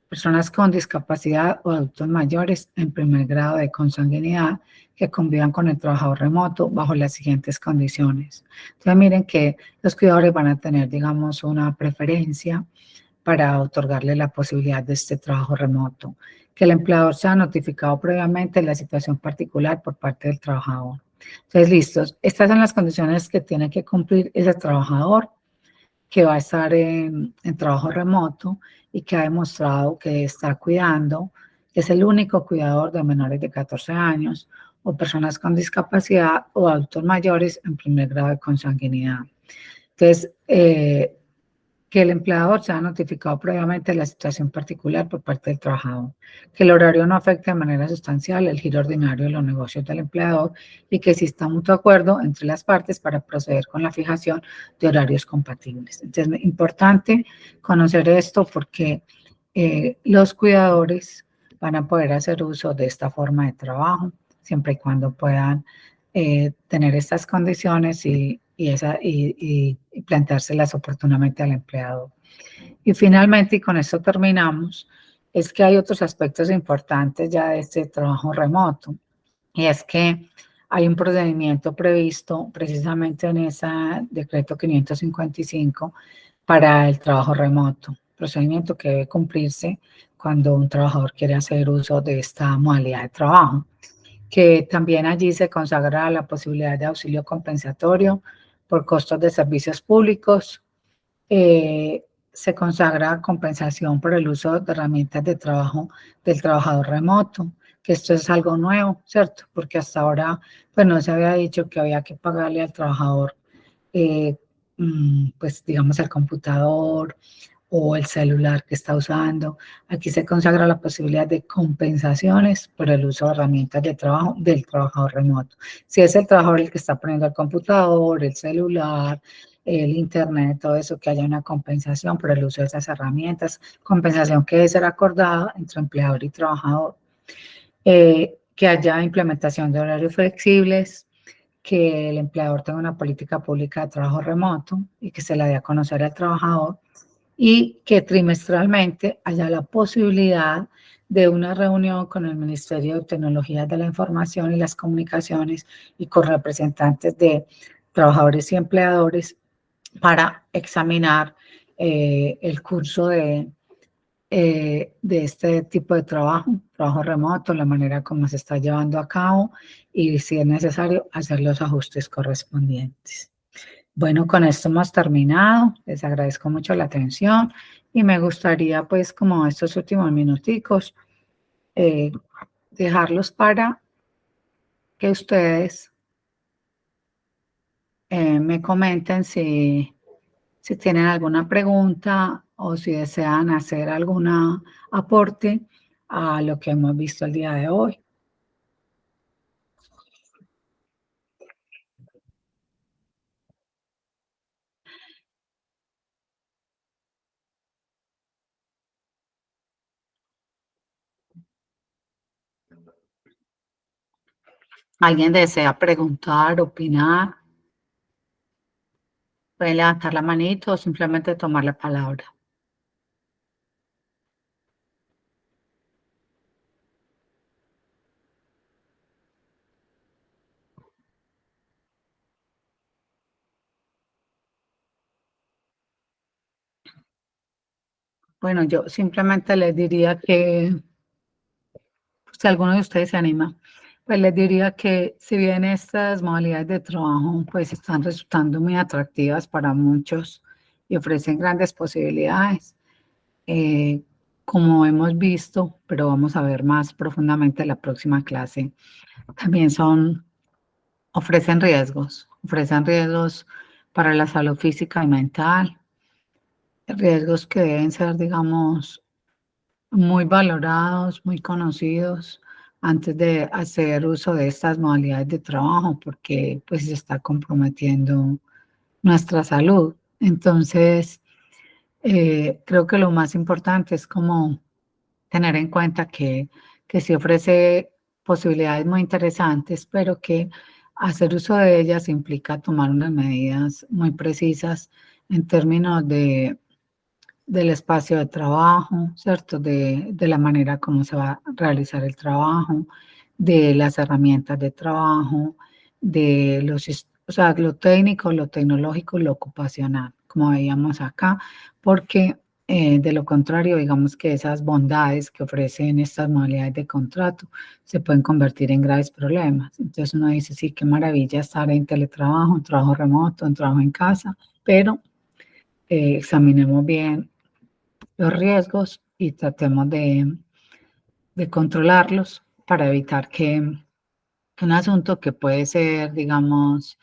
personas con discapacidad o adultos mayores en primer grado de consanguinidad que convivan con el trabajador remoto bajo las siguientes condiciones. Entonces, miren que los cuidadores van a tener, digamos, una preferencia para otorgarle la posibilidad de este trabajo remoto, que el empleador sea notificado previamente de la situación particular por parte del trabajador. Entonces, listos. Estas son las condiciones que tiene que cumplir ese trabajador que va a estar en trabajo remoto y que ha demostrado que está cuidando, que es el único cuidador de menores de 14 años o personas con discapacidad o adultos mayores en primer grado de consanguinidad. Entonces, que el empleador sea notificado previamente de la situación particular por parte del trabajador, que el horario no afecte de manera sustancial el giro ordinario de los negocios del empleador y que exista mutuo acuerdo entre las partes para proceder con la fijación de horarios compatibles. Entonces, es importante conocer esto porque los cuidadores van a poder hacer uso de esta forma de trabajo, siempre y cuando puedan tener estas condiciones y planteárselas oportunamente al empleador. Y finalmente, y con esto terminamos, es que hay otros aspectos importantes ya de este trabajo remoto, y es que hay un procedimiento previsto precisamente en ese decreto 555 para el trabajo remoto, procedimiento que debe cumplirse cuando un trabajador quiere hacer uso de esta modalidad de trabajo, que también allí se consagra la posibilidad de auxilio compensatorio por costos de servicios públicos, se consagra compensación por el uso de herramientas de trabajo del trabajador remoto, que esto es algo nuevo, ¿cierto? Porque hasta ahora pues no se había dicho que había que pagarle al trabajador, pues digamos el computador o el celular que está usando. Aquí se consagra la posibilidad de compensaciones por el uso de herramientas de trabajo del trabajador remoto. Si es el trabajador el que está poniendo el computador, el celular, el internet, todo eso, que haya una compensación por el uso de esas herramientas, compensación que debe ser acordada entre empleador y trabajador, que haya implementación de horarios flexibles, que el empleador tenga una política pública de trabajo remoto y que se la dé a conocer al trabajador, y que trimestralmente haya la posibilidad de una reunión con el Ministerio de Tecnologías de la Información y las Comunicaciones y con representantes de trabajadores y empleadores para examinar el curso de este tipo de trabajo remoto, la manera como se está llevando a cabo y si es necesario hacer los ajustes correspondientes. Bueno, con esto hemos terminado. Les agradezco mucho la atención y me gustaría, pues, como estos últimos minuticos, eh, dejarlos para que ustedes me comenten si tienen alguna pregunta o si desean hacer algún aporte a lo que hemos visto el día de hoy. ¿Alguien desea preguntar, opinar? Pueden levantar la manito o simplemente tomar la palabra. Bueno, yo simplemente les diría que, si alguno de ustedes se anima, pues les diría que si bien estas modalidades de trabajo pues están resultando muy atractivas para muchos y ofrecen grandes posibilidades, eh, como hemos visto, pero vamos a ver más profundamente en la próxima clase, también ofrecen riesgos para la salud física y mental, riesgos que deben ser, digamos, muy valorados, muy conocidos antes de hacer uso de estas modalidades de trabajo, porque pues se está comprometiendo nuestra salud. Entonces, creo que lo más importante es como tener en cuenta que sí ofrece posibilidades muy interesantes, pero que hacer uso de ellas implica tomar unas medidas muy precisas en términos del espacio de trabajo, ¿cierto? De la manera como se va a realizar el trabajo, de las herramientas de trabajo, de o sea, lo técnico, lo tecnológico, lo ocupacional, como veíamos acá, porque de lo contrario, digamos que esas bondades que ofrecen estas modalidades de contrato se pueden convertir en graves problemas. Entonces uno dice, sí, qué maravilla estar en teletrabajo, un trabajo remoto, un trabajo en casa, pero examinemos bien los riesgos y tratemos de controlarlos para evitar que un asunto que puede ser, digamos,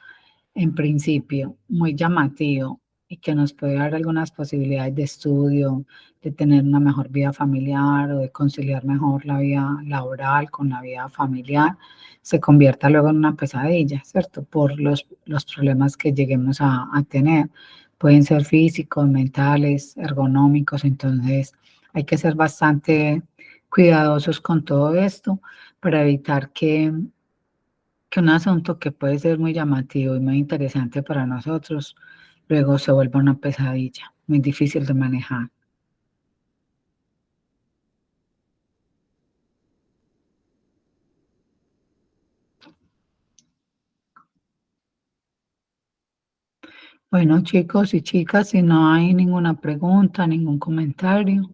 en principio muy llamativo y que nos puede dar algunas posibilidades de estudio, de tener una mejor vida familiar o de conciliar mejor la vida laboral con la vida familiar, se convierta luego en una pesadilla, ¿cierto? Por los problemas que lleguemos a tener. Pueden ser físicos, mentales, ergonómicos, entonces hay que ser bastante cuidadosos con todo esto para evitar que un asunto que puede ser muy llamativo y muy interesante para nosotros, luego se vuelva una pesadilla, muy difícil de manejar. Bueno, chicos y chicas, si no hay ninguna pregunta, ningún comentario,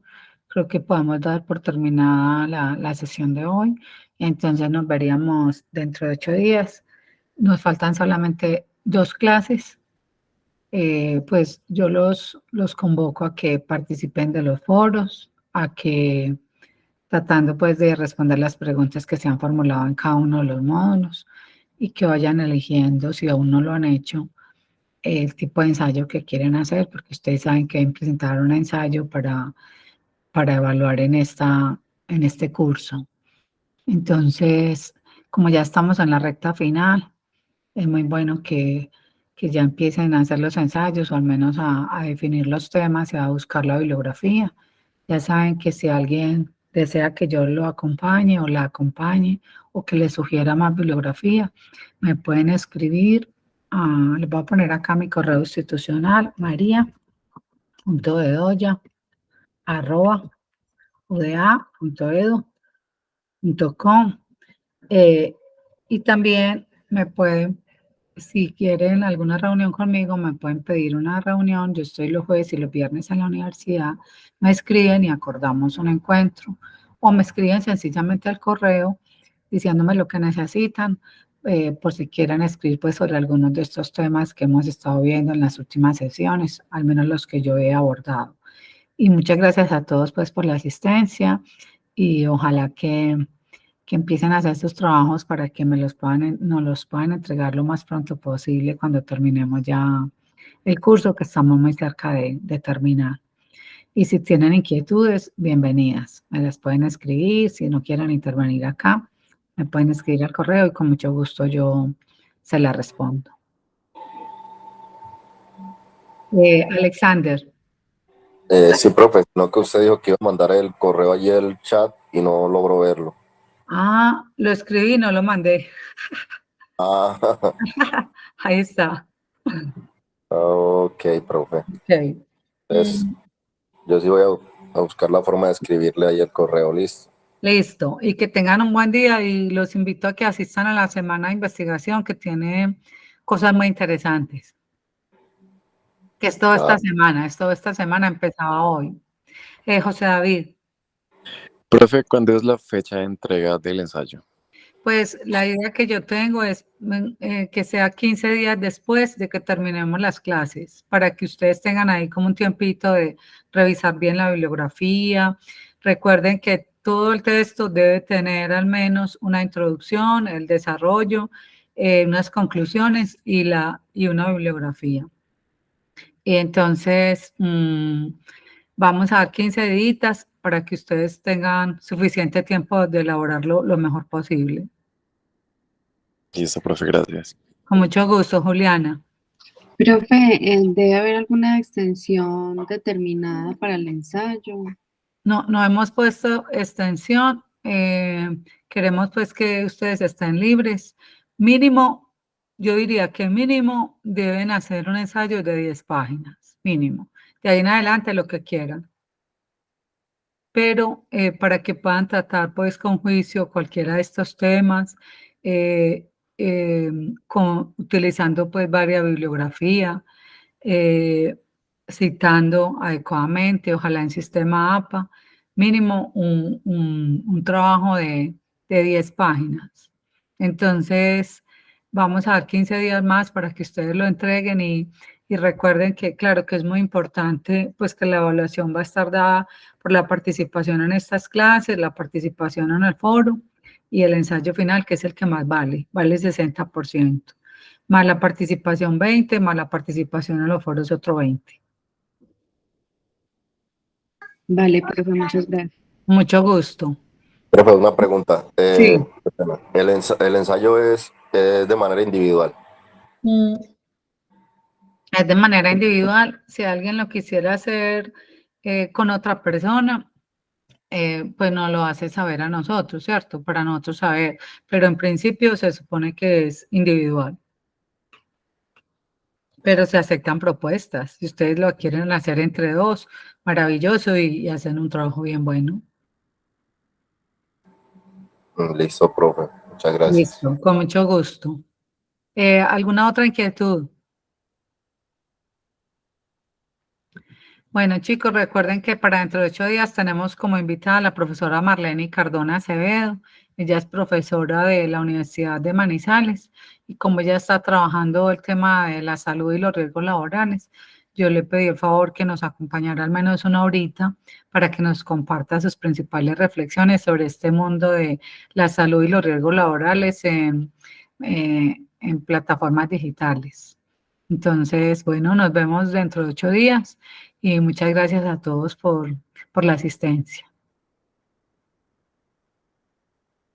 creo que podemos dar por terminada la sesión de hoy. Entonces nos veríamos dentro de 8 días. Nos faltan solamente 2 clases. Pues yo los convoco a que participen de los foros, a que tratando pues de responder las preguntas que se han formulado en cada uno de los módulos y que vayan eligiendo, si aún no lo han hecho, el tipo de ensayo que quieren hacer, porque ustedes saben que deben presentar un ensayo para evaluar en este curso. Entonces, como ya estamos en la recta final, es muy bueno que ya empiecen a hacer los ensayos o al menos a definir los temas y a buscar la bibliografía. Ya saben que si alguien desea que yo lo acompañe o la acompañe o que le sugiera más bibliografía, me pueden escribir. Les voy a poner acá mi correo institucional, maria.bedoya@uda.edu.com. Y también me pueden, si quieren alguna reunión conmigo, me pueden pedir una reunión. Yo estoy los jueves y los viernes en la universidad. Me escriben y acordamos un encuentro. O me escriben sencillamente al correo diciéndome lo que necesitan, por si quieren escribir pues sobre algunos de estos temas que hemos estado viendo en las últimas sesiones, al menos los que yo he abordado. Y muchas gracias a todos pues por la asistencia y ojalá que empiecen a hacer sus trabajos para que nos los puedan entregar lo más pronto posible cuando terminemos ya el curso, que estamos muy cerca de terminar. Y si tienen inquietudes, bienvenidas. Me las pueden escribir. Si no quieren intervenir acá, me pueden escribir al correo y con mucho gusto yo se las respondo. Alexander. Sí, profe, no que usted dijo que iba a mandar el correo ayer el chat y no logró verlo. Lo escribí, no lo mandé. Ahí está. Ok, profe. Okay. Entonces, yo sí voy a buscar la forma de escribirle ahí el correo, listo. Listo. Y que tengan un buen día y los invito a que asistan a la semana de investigación que tiene cosas muy interesantes. Que es toda esta semana empezaba hoy. José David. Profe, ¿cuándo es la fecha de entrega del ensayo? Pues la idea que yo tengo es que sea 15 días después de que terminemos las clases, para que ustedes tengan ahí como un tiempito de revisar bien la bibliografía. Recuerden que todo el texto debe tener al menos una introducción, el desarrollo, unas conclusiones y una bibliografía. Y entonces vamos a dar 15 días para que ustedes tengan suficiente tiempo de elaborarlo lo mejor posible. Listo, profe, gracias. Con mucho gusto, Juliana. Profe, ¿debe haber alguna extensión determinada para el ensayo? No hemos puesto extensión. Queremos pues que ustedes estén libres. Mínimo, yo diría que mínimo deben hacer un ensayo de 10 páginas, mínimo. De ahí en adelante lo que quieran. Pero para que puedan tratar pues con juicio cualquiera de estos temas, utilizando pues varias bibliografía, citando adecuadamente, ojalá en sistema APA, mínimo un trabajo de 10 páginas. Entonces, vamos a dar 15 días más para que ustedes lo entreguen y recuerden que, claro, que es muy importante, pues que la evaluación va a estar dada por la participación en estas clases, la participación en el foro y el ensayo final, que es el que más vale 60%, más la participación 20, más la participación en los foros otro 20. Vale, profe, muchas gracias. Mucho gusto. Profe, una pregunta. Sí. El ensayo es de manera individual. Es de manera individual. Si alguien lo quisiera hacer con otra persona, pues nos lo hace saber a nosotros, ¿cierto? Para nosotros saber. Pero en principio se supone que es individual. Pero se aceptan propuestas. Si ustedes lo quieren hacer entre dos, maravilloso y hacen un trabajo bien bueno. Listo, profe. Muchas gracias. Listo, con mucho gusto. ¿Alguna otra inquietud? Bueno, chicos, recuerden que para dentro de 8 días tenemos como invitada a la profesora Marlene Cardona Acevedo. Ella es profesora de la Universidad de Manizales y como ella está trabajando el tema de la salud y los riesgos laborales, yo le pedí el favor que nos acompañara al menos una horita para que nos comparta sus principales reflexiones sobre este mundo de la salud y los riesgos laborales en plataformas digitales. Entonces, bueno, nos vemos dentro de 8 días. Y muchas gracias a todos por la asistencia.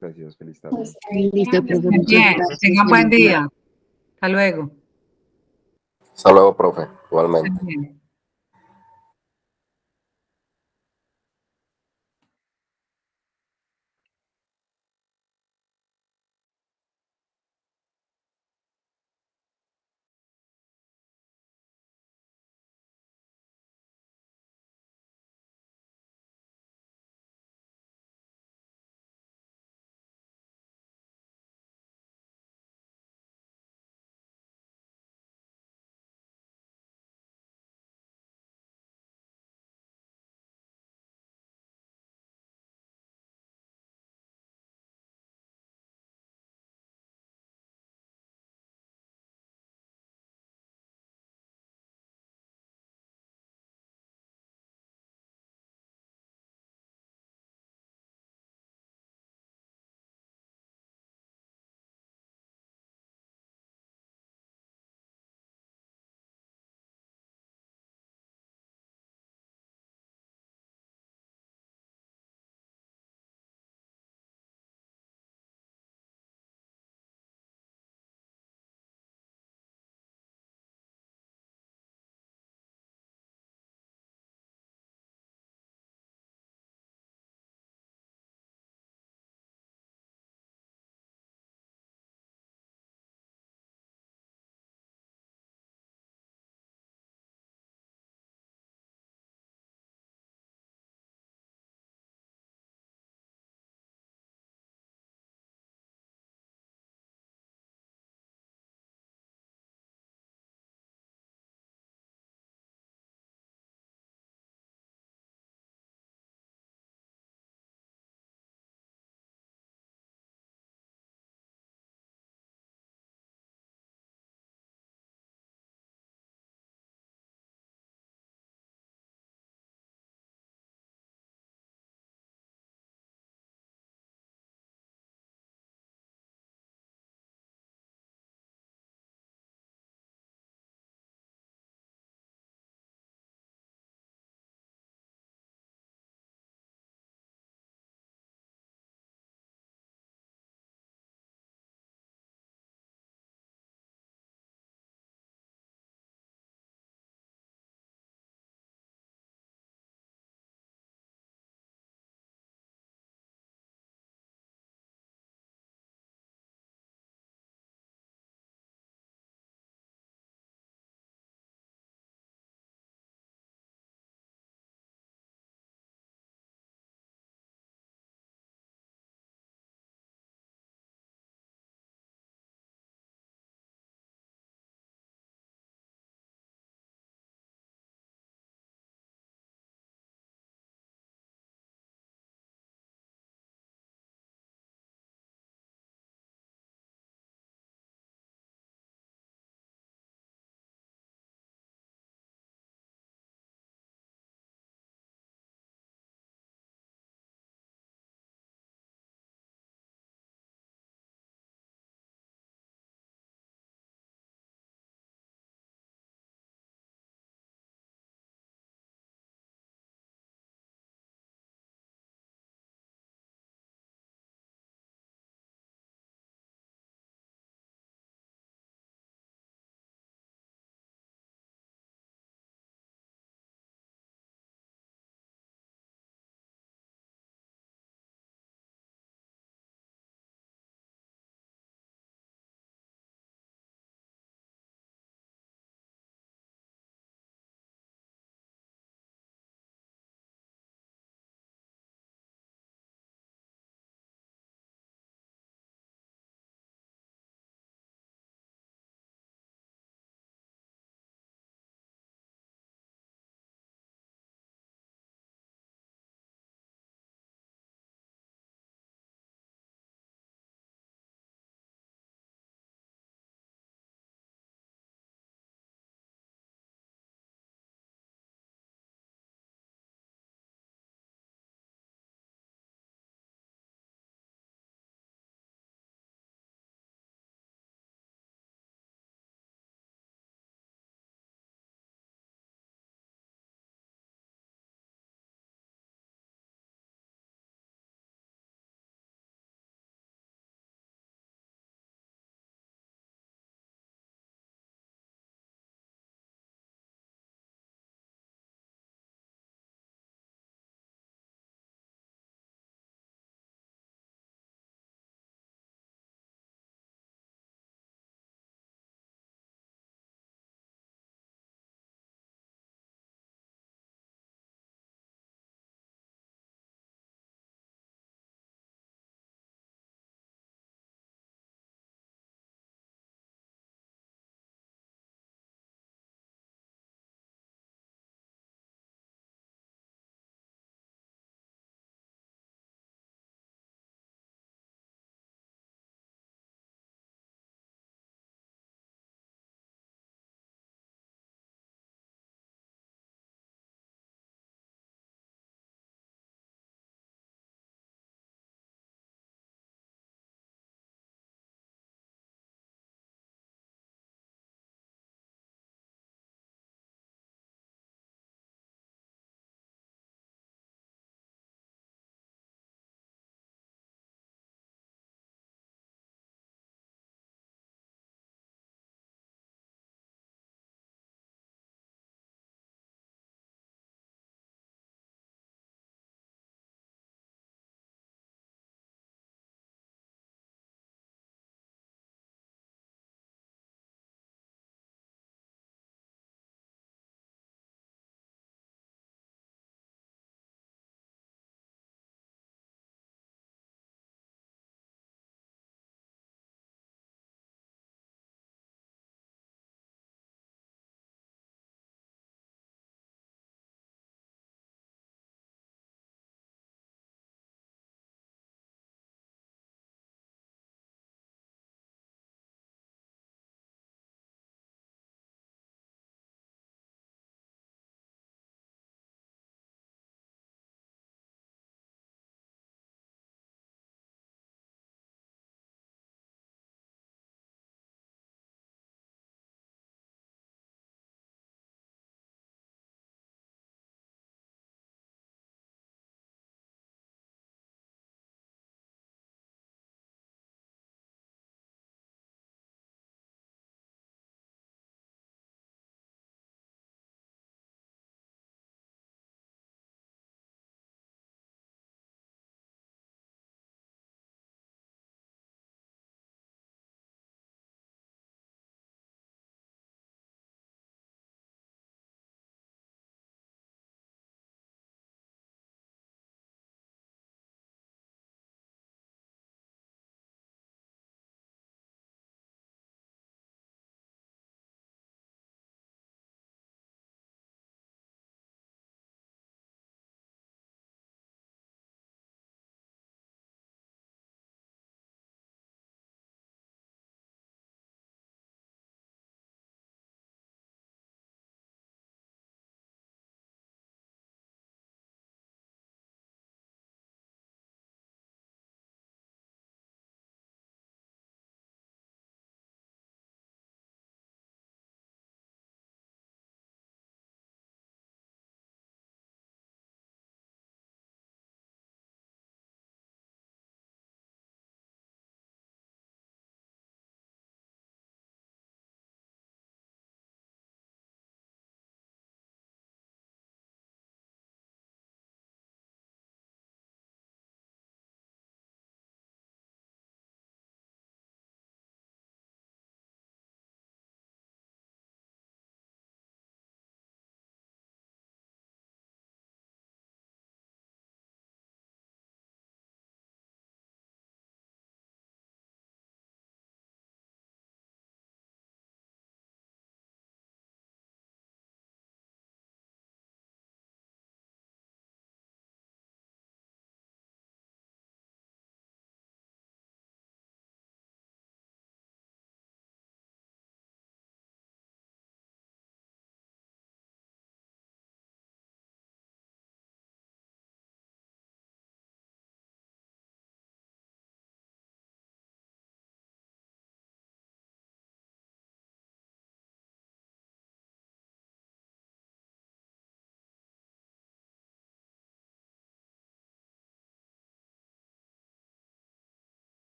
Gracias, feliz tarde. Listo, profe, muchas Bien, gracias. tengan buen día. Hasta luego. Hasta luego, profe. Igualmente. Bien.